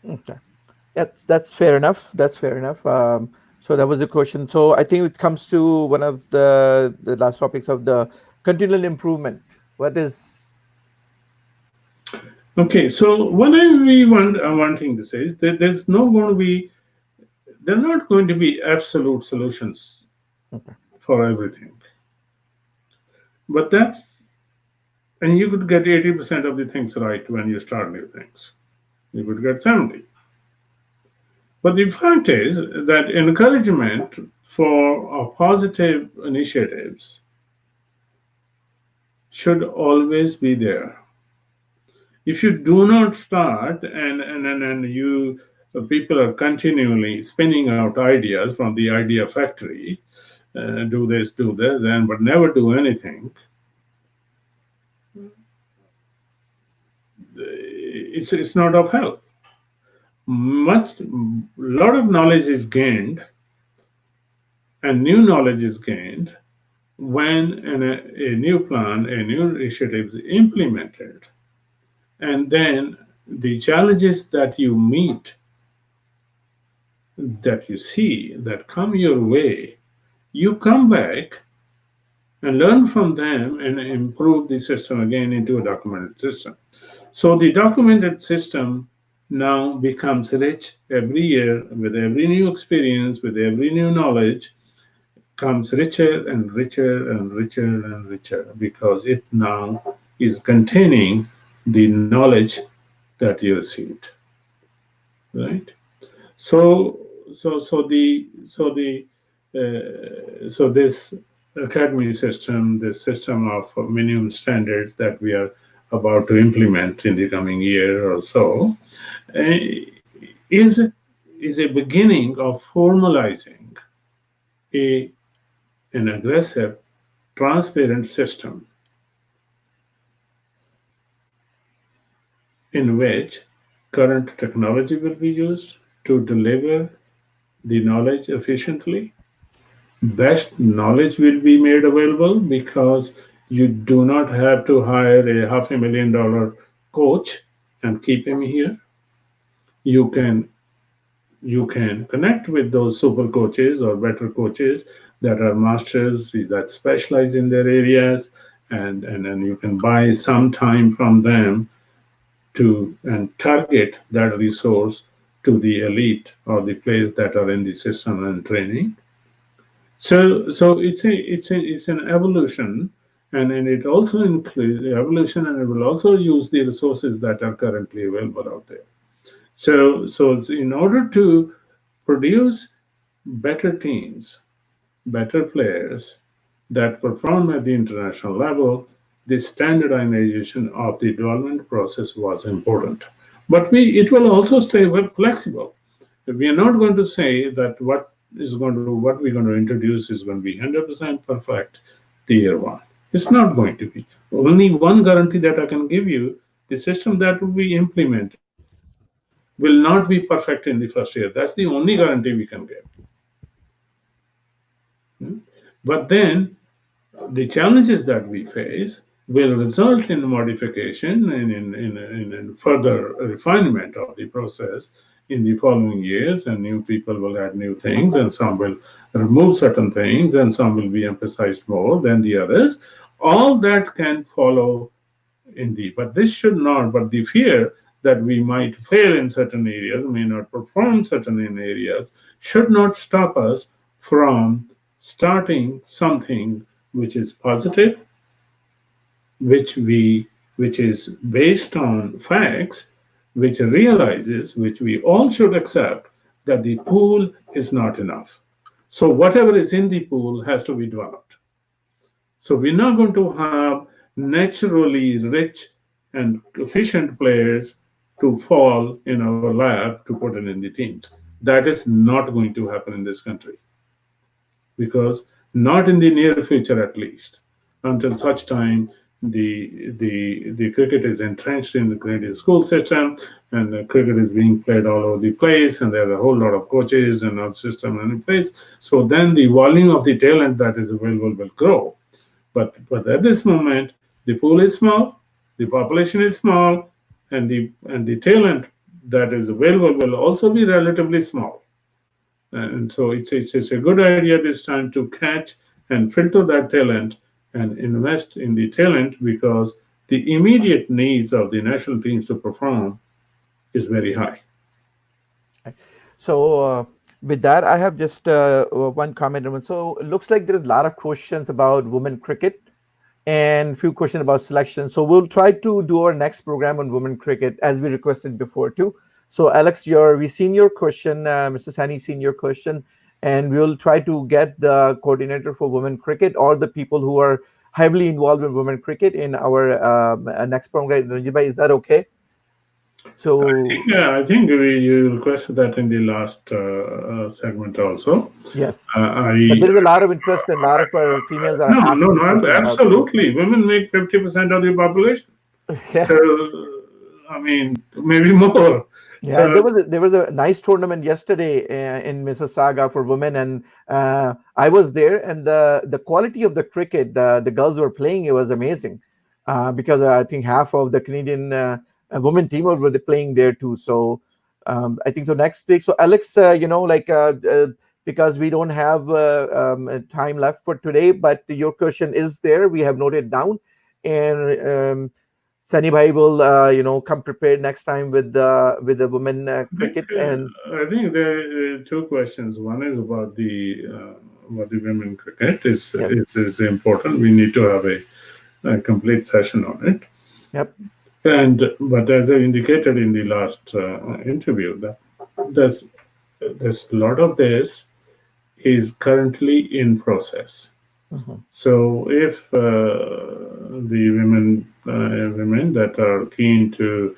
Okay. That's fair enough. That's fair enough. So that was the question. So I think it comes to one of the last topics of the continual improvement. What is Okay, so what I'm wanting to say is that there are not going to be absolute solutions okay? for everything. But and you could get 80% of the things right when you start new things. You could get 70. But the fact is that encouragement for positive initiatives should always be there. If you do not start and you people are continually spinning out ideas from the idea factory, do this, do that, then but never do anything, it's not of help. Much lot of knowledge is gained and new knowledge is gained when a new plan, a new initiative is implemented, and then the challenges that you meet, that you see, that come your way, you come back and learn from them and improve the system again into a documented system. So the documented system now becomes rich every year with every new experience, with every new knowledge, comes richer and richer and richer and richer because it now is containing the knowledge that you received, right? So, so this academy system, this system of minimum standards that we are about to implement in the coming year or so, uh, is is a beginning of formalizing a an aggressive, transparent system in which current technology will be used to deliver the knowledge efficiently. Best knowledge will be made available because you do not have to hire a $500,000 coach and keep him here. You can you can connect with those super coaches or better coaches that are masters that specialize in their areas, and then you can buy some time from them to and target that resource to the elite or the players that are in the system and training. So it's an evolution, and it also includes the evolution, and it will also use the resources that are currently available out there. So in order to produce better teams, better players, that perform at the international level, the standardization of the development process was important. But it will also stay well flexible. We are not going to say that what we're going to introduce is going to be 100% perfect the year one. It's not going to be. Only one guarantee that I can give you: the system that will be implemented will not be perfect in the first year. That's the only guarantee we can give. Hmm? But then the challenges that we face will result in modification and in further refinement of the process in the following years, and new people will add new things, and some will remove certain things, and some will be emphasized more than the others. All that can follow in the, but this should not, but the fear that we might fail in certain areas, may not perform certain in areas, should not stop us from starting something which is positive, which we which is based on facts, which realizes, which we all should accept, that the pool is not enough. So whatever is in the pool has to be developed. So we're not going to have naturally rich and efficient players to fall in our lap to put it in the teams. That is not going to happen in this country, because not in the near future, at least, until such time the cricket is entrenched in the Canadian school system, and the cricket is being played all over the place, and there are a whole lot of coaches and our system in place. So then the volume of the talent that is available will grow. But at this moment, the pool is small, the population is small, and the talent that is available will also be relatively small. And so it's a good idea this time to catch and filter that talent and invest in the talent, because the immediate needs of the national teams to perform is very high. So with that, I have just one comment. So it looks like there is a lot of questions about women cricket and few questions about selection. So we'll try to do our next program on women cricket as we requested before too. So Alex, we seen your question, Mr. Sani seen your question, and we'll try to get the coordinator for women cricket or the people who are heavily involved in women cricket in our next program. Ranjit bhai, is that okay? So I think you requested that in the last segment also. yes, but I there is a lot of interest and a lot of females are No, no, asking no, question about. So absolutely. Women make 50% of the population. yeah. So, I mean, maybe more. Yeah, and So, there was a nice tournament yesterday in Mississauga for women, and I was there, and the quality of the cricket the girls were playing, it was amazing, because I think half of the Canadian women team were playing there too. So I think so next week. So Alex, because we don't have time left for today, but your question is there. We have noted down, and Sunny Bhai will, come prepared next time with the women I think cricket. And there are two questions. One is about the women cricket yes, is important. We need to have a complete session on it. yep, And but as I indicated in the last interview, that there's there's a lot of this is currently in process. hmm So if the women that are keen to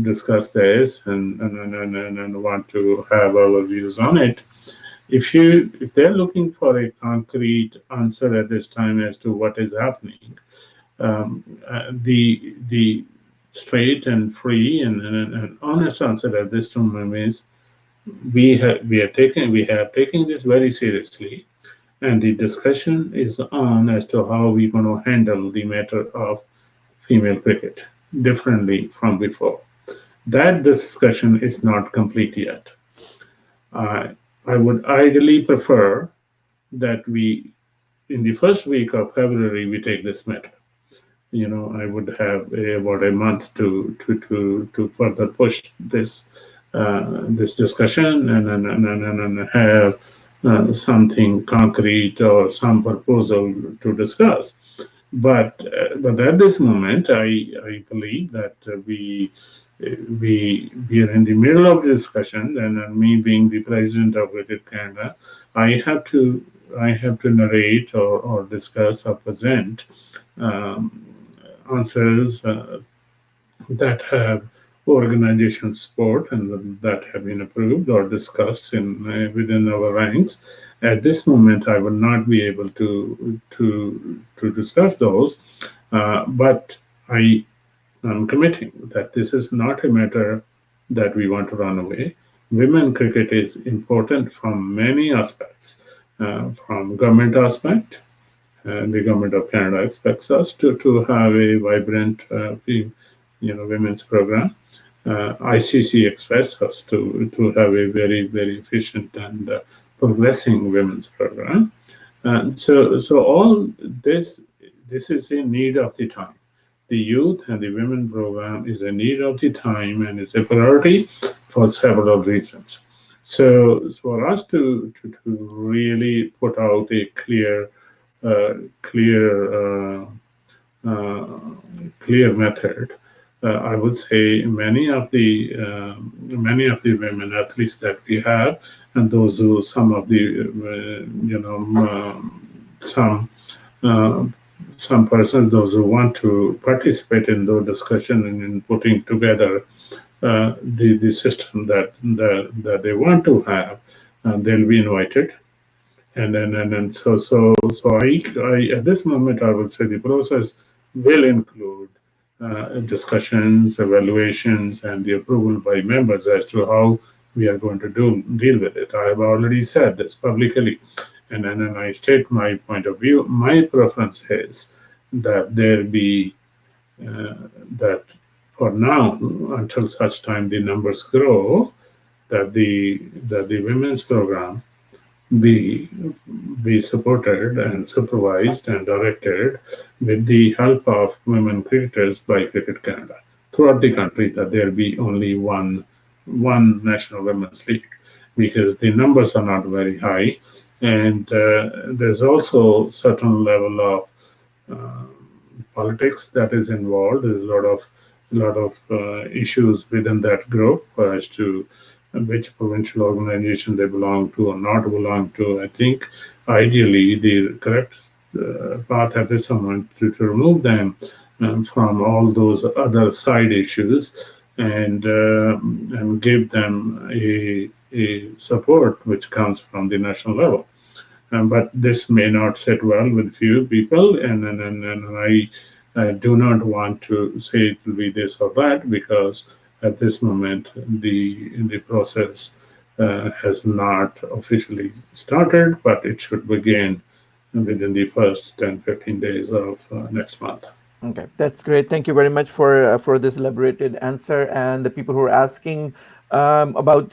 discuss this and want to have our views on it, if they're looking for a concrete answer at this time as to what is happening, the straight and free and honest answer at this time is we have taken this very seriously, and the discussion is on as to how we're going to handle the matter of female cricket differently from before. That discussion is not complete yet. I I would ideally prefer that in the first week of February, we take this matter. I would have about a month to further push this discussion and have something concrete or some proposal to discuss. But at this moment, I believe that we are in the middle of the discussion, and me being the president of Cricket Canada, I have to I have to narrate or discuss or present um, answers that have organization support and that have been approved or discussed in within our ranks. At this moment, I will not be able to discuss those, but I am committing that this is not a matter that we want to run away. Women cricket is important from many aspects, from government aspect. The government of Canada expects us to have a vibrant, women's program. ICC expects us to have a very efficient and progressing women's program. So all this is a need of the time. The youth and the women program is a need of the time and is a priority for several reasons. So for us to really put out a uh, clear uh, clear method. I would say many of the women athletes that we have, and those who some of the some uh, some persons those who want to participate in the discussion and in putting together the system that they want to have, they'll be invited. And then so at this moment I would say the process will include discussions, evaluations, and the approval by members as to how we are going to deal with it. I have already said this publicly, and I state my point of view. My preference is that there be uh, that for now, until such time the numbers grow, that the women's program be be supported and supervised and directed with the help of women cricketers by Cricket Canada throughout the country, that there be only one national women's league, because the numbers are not very high, and there's also certain level of uh, politics that is involved. There's a lot of issues within that group as to which provincial organization they belong to or not belong to. I think ideally the correct path at this moment to remove them from all those other side issues and give them a support which comes from the national level. But this may not sit well with few people, and I do not want to say it will be this or that, because at this moment the process has not officially started, but it should begin within the first 10-15 days of next month. Okay, that's great. Thank you very much for this elaborated answer. And the people who are asking about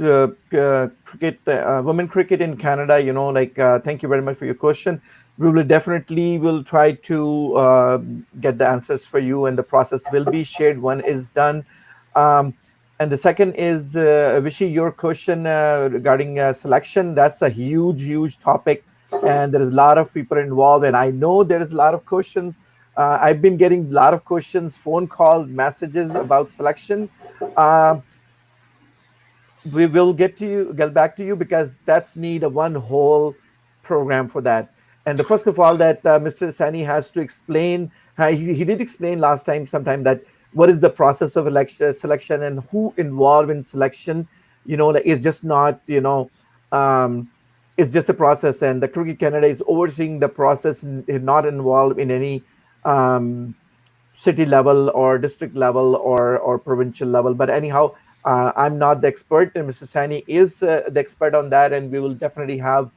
cricket, women cricket in Canada, thank you very much for your question. We will definitely will try to get the answers for you, and the process will be shared when it's done. Um, and the second is, Vishy, your question regarding selection. That's a huge topic, and there is a lot of people involved. And I know there is a lot of questions. I've been getting a lot of questions, phone calls, messages about selection. Um, we will get back to you, because that's need a one whole program for that. And the first of all, that Mr. Saini has to explain. He did explain last time, sometime, that what is the process of election selection and who involved in selection. Like, it's just not, um, it's just a process, and the Cricket Canada is overseeing the process, and not involved in any um, city level or district level or provincial level. But anyhow, I'm not the expert, and Mr. Sani is the expert on that, and we will definitely have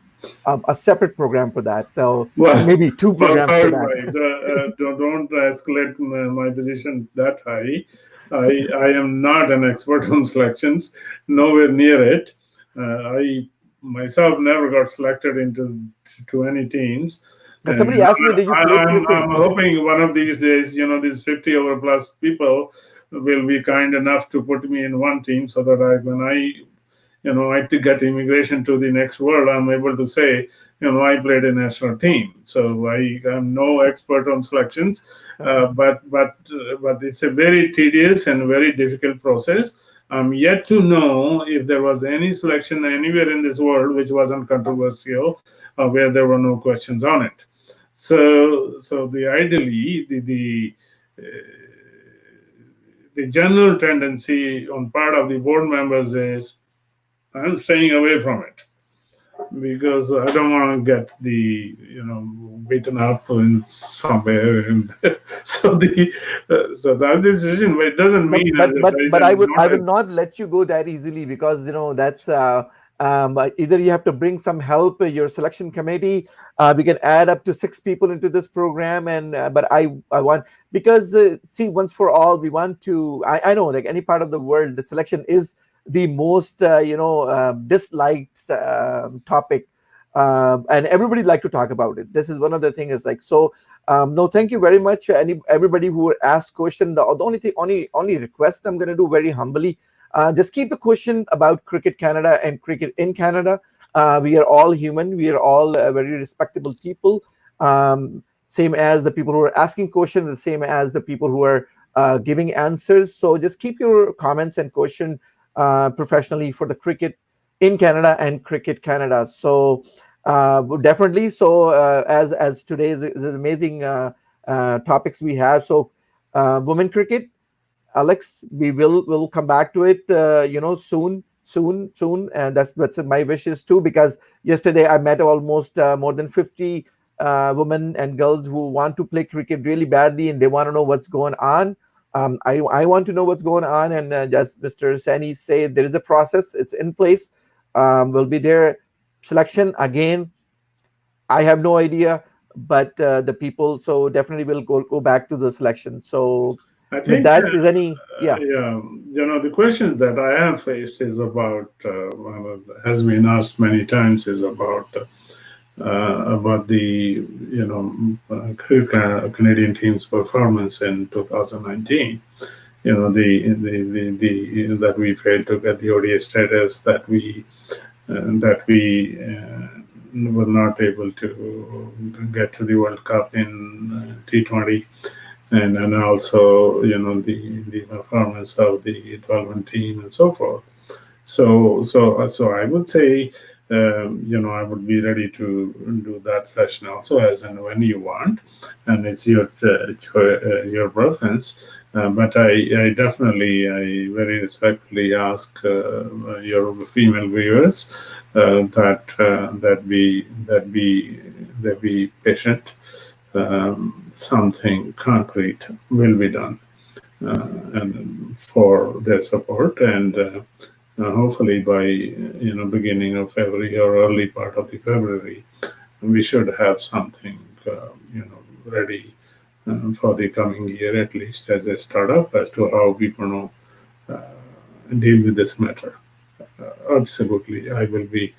a separate program for that. So, and Well, maybe two well, programs for that. clarified. Don't escalate my position that high. I am not an expert on selections, nowhere near it. I myself never got selected into to any teams, And and somebody asked me, did you play I'm cricket? hoping one of these days, these 50 over plus people will be kind enough to put me in one team, so that when I to get immigration to the next world, I'm able to say, I played a national team. So I am no expert on selections, Uh-huh. but it's a very tedious and very difficult process. I'm yet to know if there was any selection anywhere in this world which wasn't controversial, where there were no questions on it. So the ideally the general tendency on part of the board members is I'm staying away from it because I don't want to get the beaten up in somewhere, and so that's the decision. But it doesn't but mean as but a but but president I not will as not let you go that easily, because that's either you have to bring some help, your selection committee. We can add up to 6 people into this program, and but I want, because see, once for all, we want to. I know, like any part of the world, the selection is the most disliked topic, and everybody like to talk about it. This is one of the things, is like, so no, thank you very much. Everybody who asked question, the only thing, only request I'm going to do very humbly, just keep the question about Cricket Canada and cricket in Canada. We are all human. We are all very respectable people. Same as the people who are asking questions, the same as the people who are giving answers. So just keep your comments and question professionally for the cricket in Canada and Cricket Canada. So definitely. So as today's is amazing topics we have. So women cricket, Alex, we will come back to it, soon, and that's my wishes too. Because yesterday I met almost more than 50 women and girls who want to play cricket really badly, and they want to know what's going on. I want to know what's going on, and as Mr. Saini said, there is a process. It's in place. Will be there selection again. I have no idea, but the people. So definitely will go back to the selection. So I with think, that, is any, yeah. yeah, the questions that I have faced is about, has been asked many times, is about the Canadian team's performance in 2019. That we failed to get the ODI status, that we were not able to get to the World Cup in T20, and also the performance of the 12 team and so forth. So I would say, I would be ready to do that session also, as and when you want, and it's your preference. But I definitely, I very respectfully ask your female viewers that be patient. Something concrete will be done, and for their support, and hopefully by beginning of February or early part of the February, we should have something ready for the coming year, at least as a startup, as to how we going to deal with this matter. Absolutely, I will be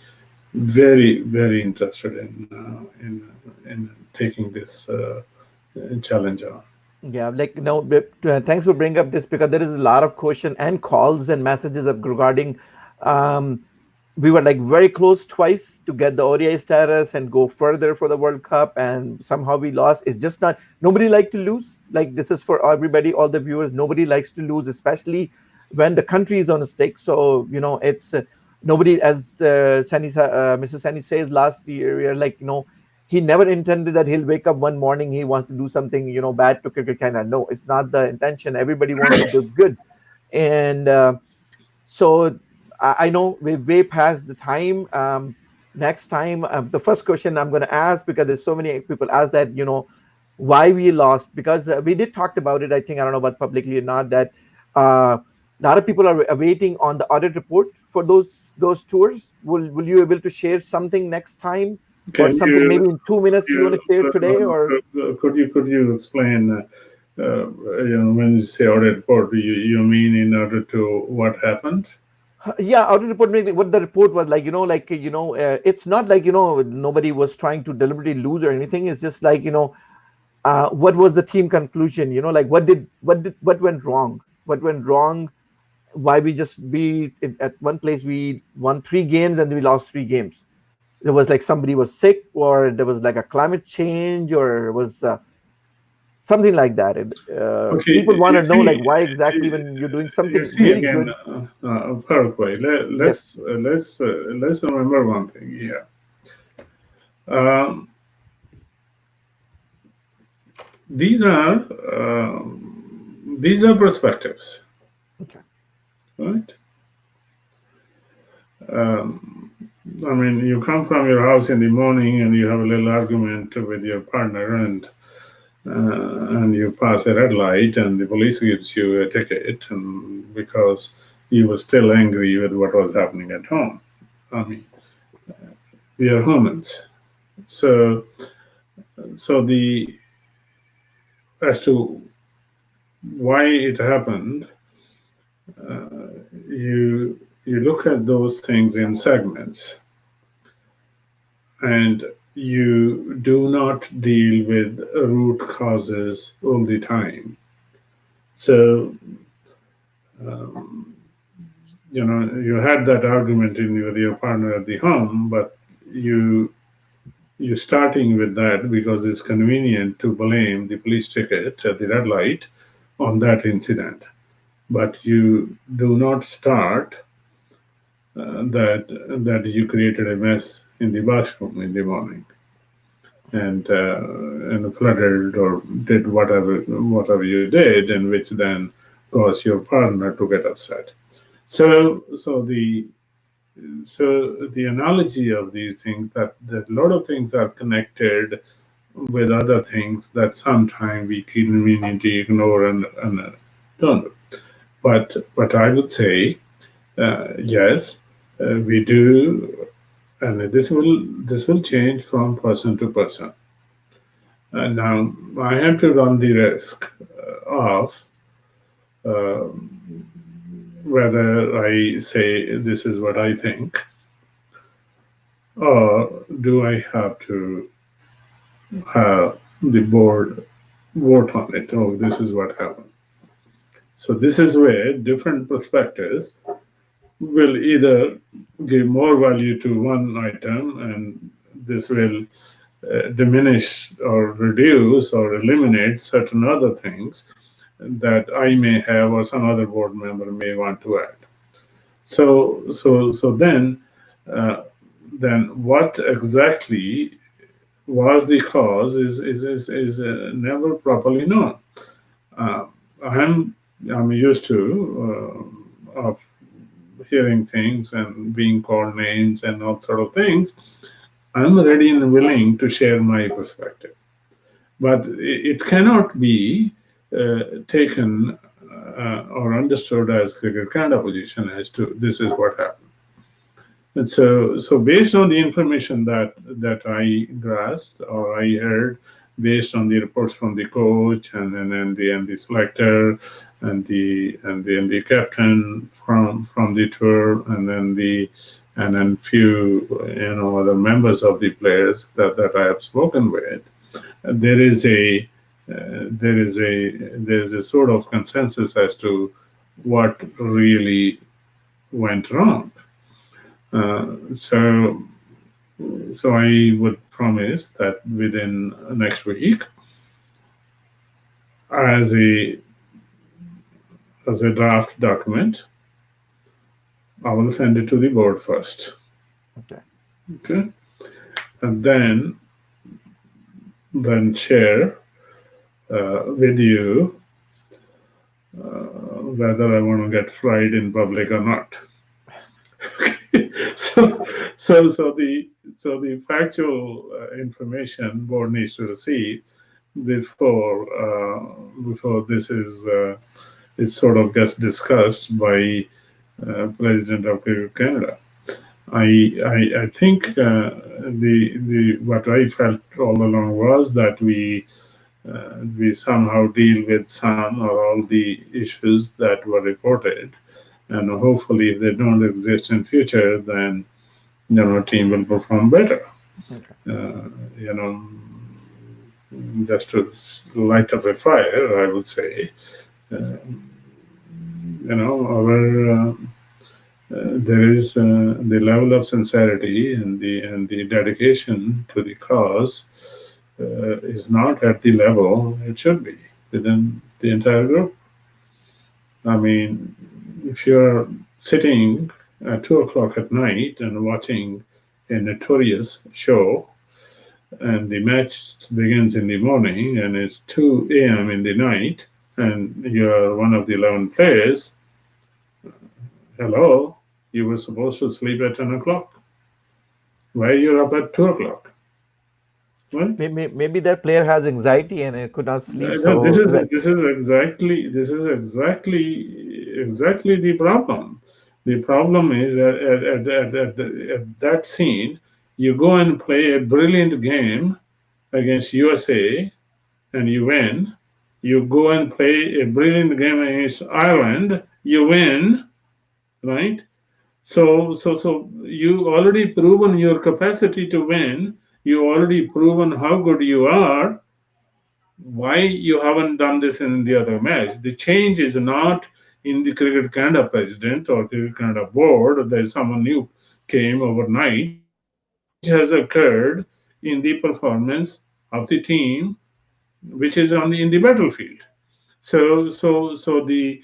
very, very interested in taking this challenge on. Yeah, like no, thanks for bringing up this, because there is a lot of question and calls and messages of regarding. Um, we were like very close twice to get the ODI status and go further for the World Cup, and somehow we lost. It's just not, nobody like to lose. Like, this is for everybody, all the viewers. Nobody likes to lose, especially when the country is on a stake. So it's nobody, as Mrs. Sani says last year, we are like, he never intended that he'll wake up one morning, he wants to do something bad to Cricket Canada. No, it's not the intention. Everybody wants to do good, and so I know we're way past the time. Next time, the first question I'm going to ask, because there's so many people ask that, why we lost, because we did talked about it. I think, I don't know about publicly or not, that a lot of people are waiting on the audit report for those tours. Will you able to share something next time, or Can something you maybe in 2 minutes you want to share today, or? could you explain, when you say audit report, you mean in order to what happened? Yeah, audit report, maybe what the report was like, it's not like, nobody was trying to deliberately lose or anything. It's just like, what was the team conclusion, like what went wrong, why we just at one place we won 3 games and we lost 3 games. There was like somebody was sick, or there was like a climate change, or was something like that. Okay, People want you to know like see, why exactly when you're doing you something see really again, good. Paraguay. Yes. Let's remember one thing here. Um, these are these are perspectives, Okay. right? Um, I mean, you come from your house in the morning and you have a little argument with your partner, and you pass a red light, and the police gives you a ticket, and because you were still angry with what was happening at home. I mean, we are humans, so the as to why it happened, uh, you look at those things in segments, and you do not deal with root causes all the time. So, um, you had that argument with your partner at the home, but you you're starting with that because it's convenient to blame the police ticket at the red light on that incident. But you do not start that you created a mess in the bathroom in the morning, and flooded or did whatever you did, and which then caused your partner to get upset. So the analogy of these things, that a lot of things are connected with other things that sometimes we conveniently ignore and don't do. But I would say, yes, we do, and this will change from person to person. Now I have to run the risk of whether I say this is what I think, or do I have to have the board vote on it? Oh, this is what happened. So this is where different perspectives will either give more value to one item, and this will diminish or reduce or eliminate certain other things that I may have or some other board member may want to add. So then what exactly was the cause is never properly known. Uh, I'm I'm used to of hearing things and being called names and all sort of things. I'm ready and willing to share my perspective, but it cannot be taken or understood as a kind of position as to this is what happened. And so based on the information that I grasped or I heard, based on the reports from the coach and the selector and the captain from the tour, and then few other members of the players that I have spoken with, there is a sort of consensus as to what really went wrong. So I would promise that within next week, as a draft document, I will send it to the board first. Okay. Okay, and then share with you whether I want to get fried in public or not. so so the factual information board needs to receive before this is it sort of gets discussed by President of Canada. I think the what I felt all along was that we somehow deal with some or all the issues that were reported, and hopefully if they don't exist in future, then team will perform better. Okay. Uh, you know, just to light up a fire, I would say, uh, our there is the level of sincerity and the dedication to the cause is not at the level it should be within the entire group. I mean, if you're sitting at 2 o'clock at night and watching a notorious show, and the match begins in the morning and it's 2 a.m. in the night, and you're one of the 11 players, hello, you were supposed to sleep at 10 o'clock. Why you're up at 2 o'clock? Right? Maybe that player has anxiety and could not sleep, No, so this that's is exactly the problem. The problem is at that scene, you go and play a brilliant game against USA and you win. You go and play a brilliant game against Ireland, you win, right? So you already proven your capacity to win. You already proven how good you are. Why you haven't done this in the other match? The change is not in the Cricket Canada president or Cricket Canada board. There's someone new came overnight. The change has occurred in the performance of the team, which is on in the battlefield. So the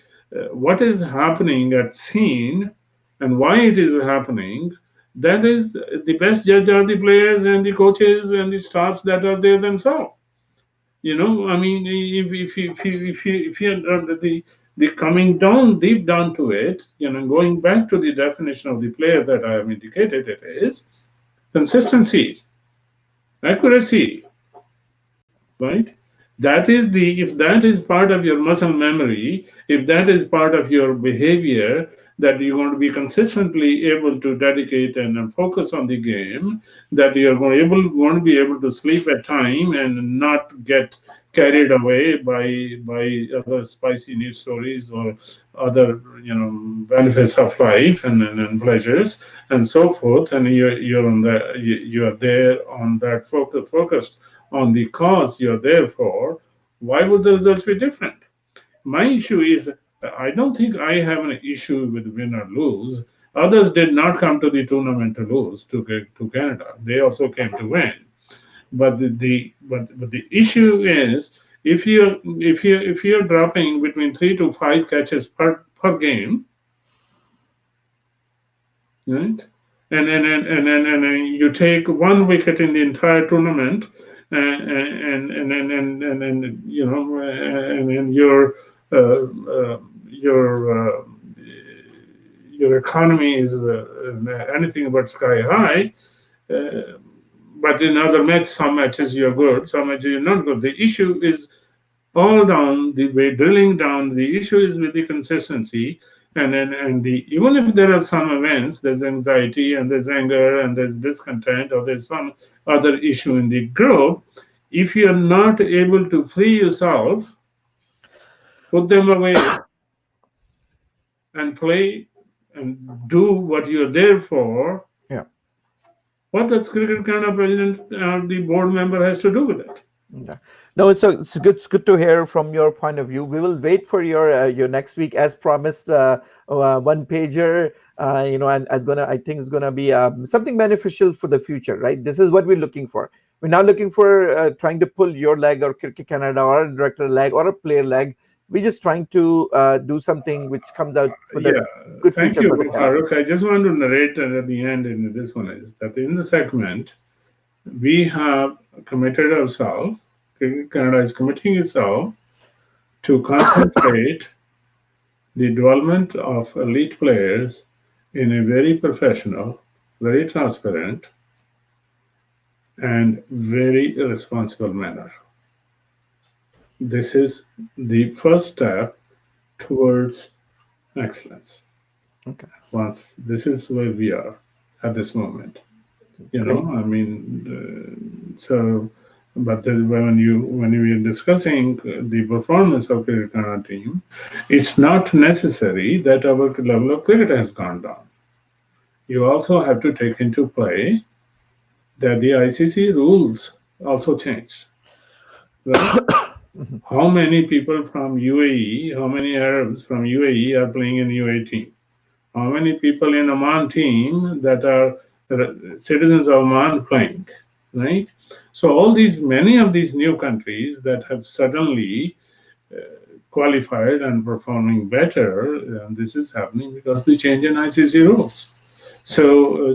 what is happening at scene and why it is happening, that is the best judge are the players and the coaches and the staffs that are there themselves. I mean, if you the coming down deep down to it, going back to the definition of the player that I have indicated, it is consistency, accuracy, right? That is the if that is part of your muscle memory, if that is part of your behavior, that you're going to be consistently able to dedicate and focus on the game, that you're going to be able to sleep at time and not get carried away by other spicy news stories or other benefits of life and pleasures and so forth, and you're there on that focused on the cause you're there for. Why would the results be different? My issue is, I don't think I have an issue with win or lose. Others did not come to the tournament to lose to get to Canada. They also came to win. But the issue is, if you're dropping between 3 to 5 catches per game, right? And you take 1 wicket in the entire tournament, and uh, uh, your your economy is anything but sky high. Uh, but in other matches, some matches you're good, some matches you're not good. The issue is all down the way, drilling down. The issue is with the consistency, and the even if there are some events, there's anxiety and there's anger and there's discontent or there's some other issue in the group. If you're not able to free yourself, put them away, and play and do what you're there for, yeah. what does Cricket Canada president or the board member has to do with it? Yeah. No, it's good to hear from your point of view. We will wait for your next week, as promised, one pager. And I think it's gonna be something beneficial for the future, right? This is what we're looking for. We're not looking for trying to pull your leg or Cricket Canada or a director leg or a player leg. We're just trying to do something which comes out for the Yeah, good thank future you, for the Canada. Farooq. I just want to narrate at the end in this one is that in the segment, we have committed ourselves, Canada is committing itself to concentrate the development of elite players in a very professional, very transparent, and very responsible manner. This is the first step towards excellence. Okay, Once this is where we are at this moment, great. I mean, so. But when you are discussing the performance of the Canada team, it's not necessary that our level of cricket has gone down. You also have to take into play that the ICC rules also changed, right? Mhm. How many people from UAE, how many Arabs from UAE are playing in UAE team? How many people in Oman team that are citizens of Oman playing? right? So all these, many of these new countries that have suddenly qualified and performing better, this is happening because we change in ICC rules. So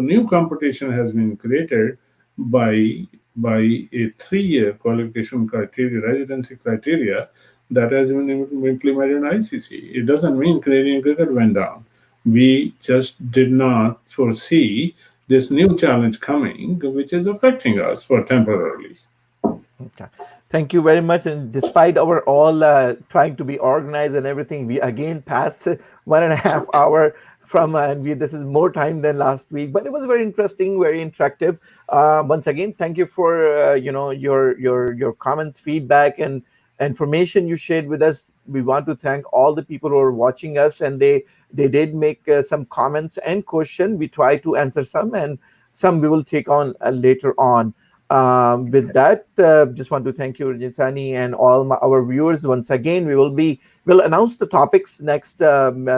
new competition has been created by by a 3 year qualification criteria, residency criteria that has been implemented in ICC. It doesn't mean Canadian cricket went down. We just did not foresee this new challenge coming, which is affecting us for temporarily. Okay. Thank you very much. And despite our all trying to be organized and everything, we again passed 1.5 hour from, and this is more time than last week. But it was very interesting, very interactive. Once again, thank you for your comments, feedback, and information you shared with us. We want to thank all the people who are watching us, and they did make some comments and question. We try to answer some, and some we will take on later on. With that, just want to thank you, Ranjit, and all our viewers. Once again, we'll announce the topics next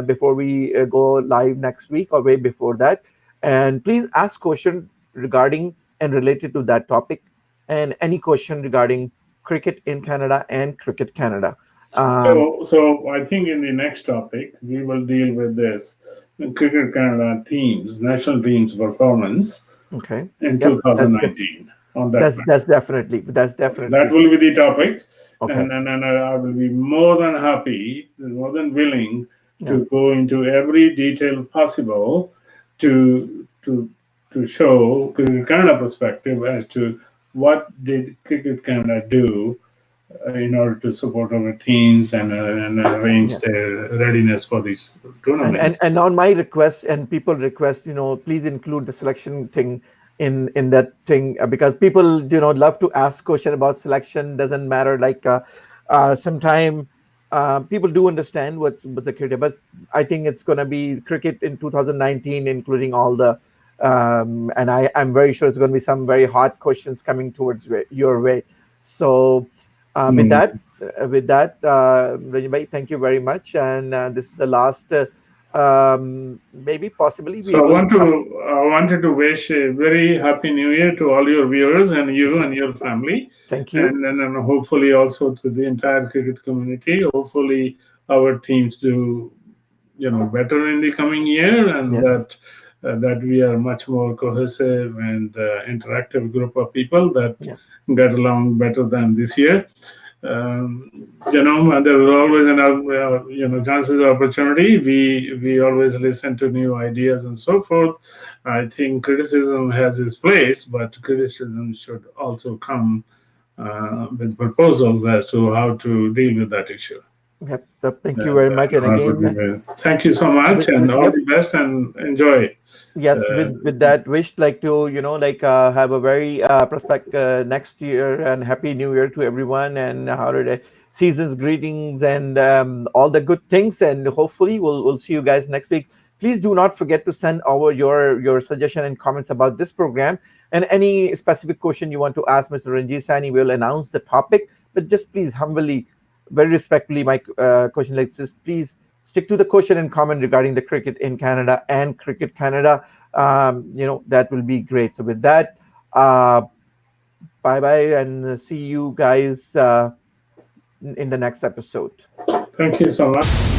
before we go live next week or way before that. And please ask question regarding and related to that topic, and any question regarding cricket in Canada and cricket Canada. Um, So I think in the next topic we will deal with this Cricket Canada teams, national teams performance okay. in Yep. 2019 on that matter. That's That definitely will be the topic, okay. and I will be more than happy, more than willing Yeah. to go into every detail possible to to to show Cricket Canada perspective as to what did Cricket Canada do in order to support our teams and arrange Yeah. their readiness for these and and tournaments. and on my request and people request, please include the selection thing in that thing, because people love to ask question about selection. Doesn't matter, like sometime people do understand what's with the cricket, but I think it's going to be cricket in 2019, including all the and I'm very sure it's going to be some very hot questions coming towards your way. So with Mm. that, Ranjit bhai, thank you very much. And this is the last. Maybe possibly So we will come. I wanted to wish a very happy New Year to all your viewers and you and your family, Thank you. and hopefully also to the entire cricket community. Hopefully our teams do better in the coming year, and Yes. that we are much more cohesive and interactive group of people that Yeah. get along better than this year. There is always another, chances of opportunity. We always listen to new ideas and so forth. I think criticism has its place, but criticism should also come with proposals as to how to deal with that issue. Yep. Thank you And very much. And I would be again, thank you so much, and all yep. the best, and enjoy. Yes, Uh, with that wish, like to like have a very prospect next year, and happy new year to everyone, and holiday seasons greetings, and all the good things, and hopefully we'll see you guys next week. Please do not forget to send over your suggestion and comments about this program, and any specific question you want to ask Mr. Ranjit Sani. Will announce the topic, but just please humbly, very respectfully, my question like this, please stick to the question and comment regarding the cricket in Canada and cricket Canada. That will be great. So with that, uh, bye bye, and see you guys in the next episode. Thank you so much.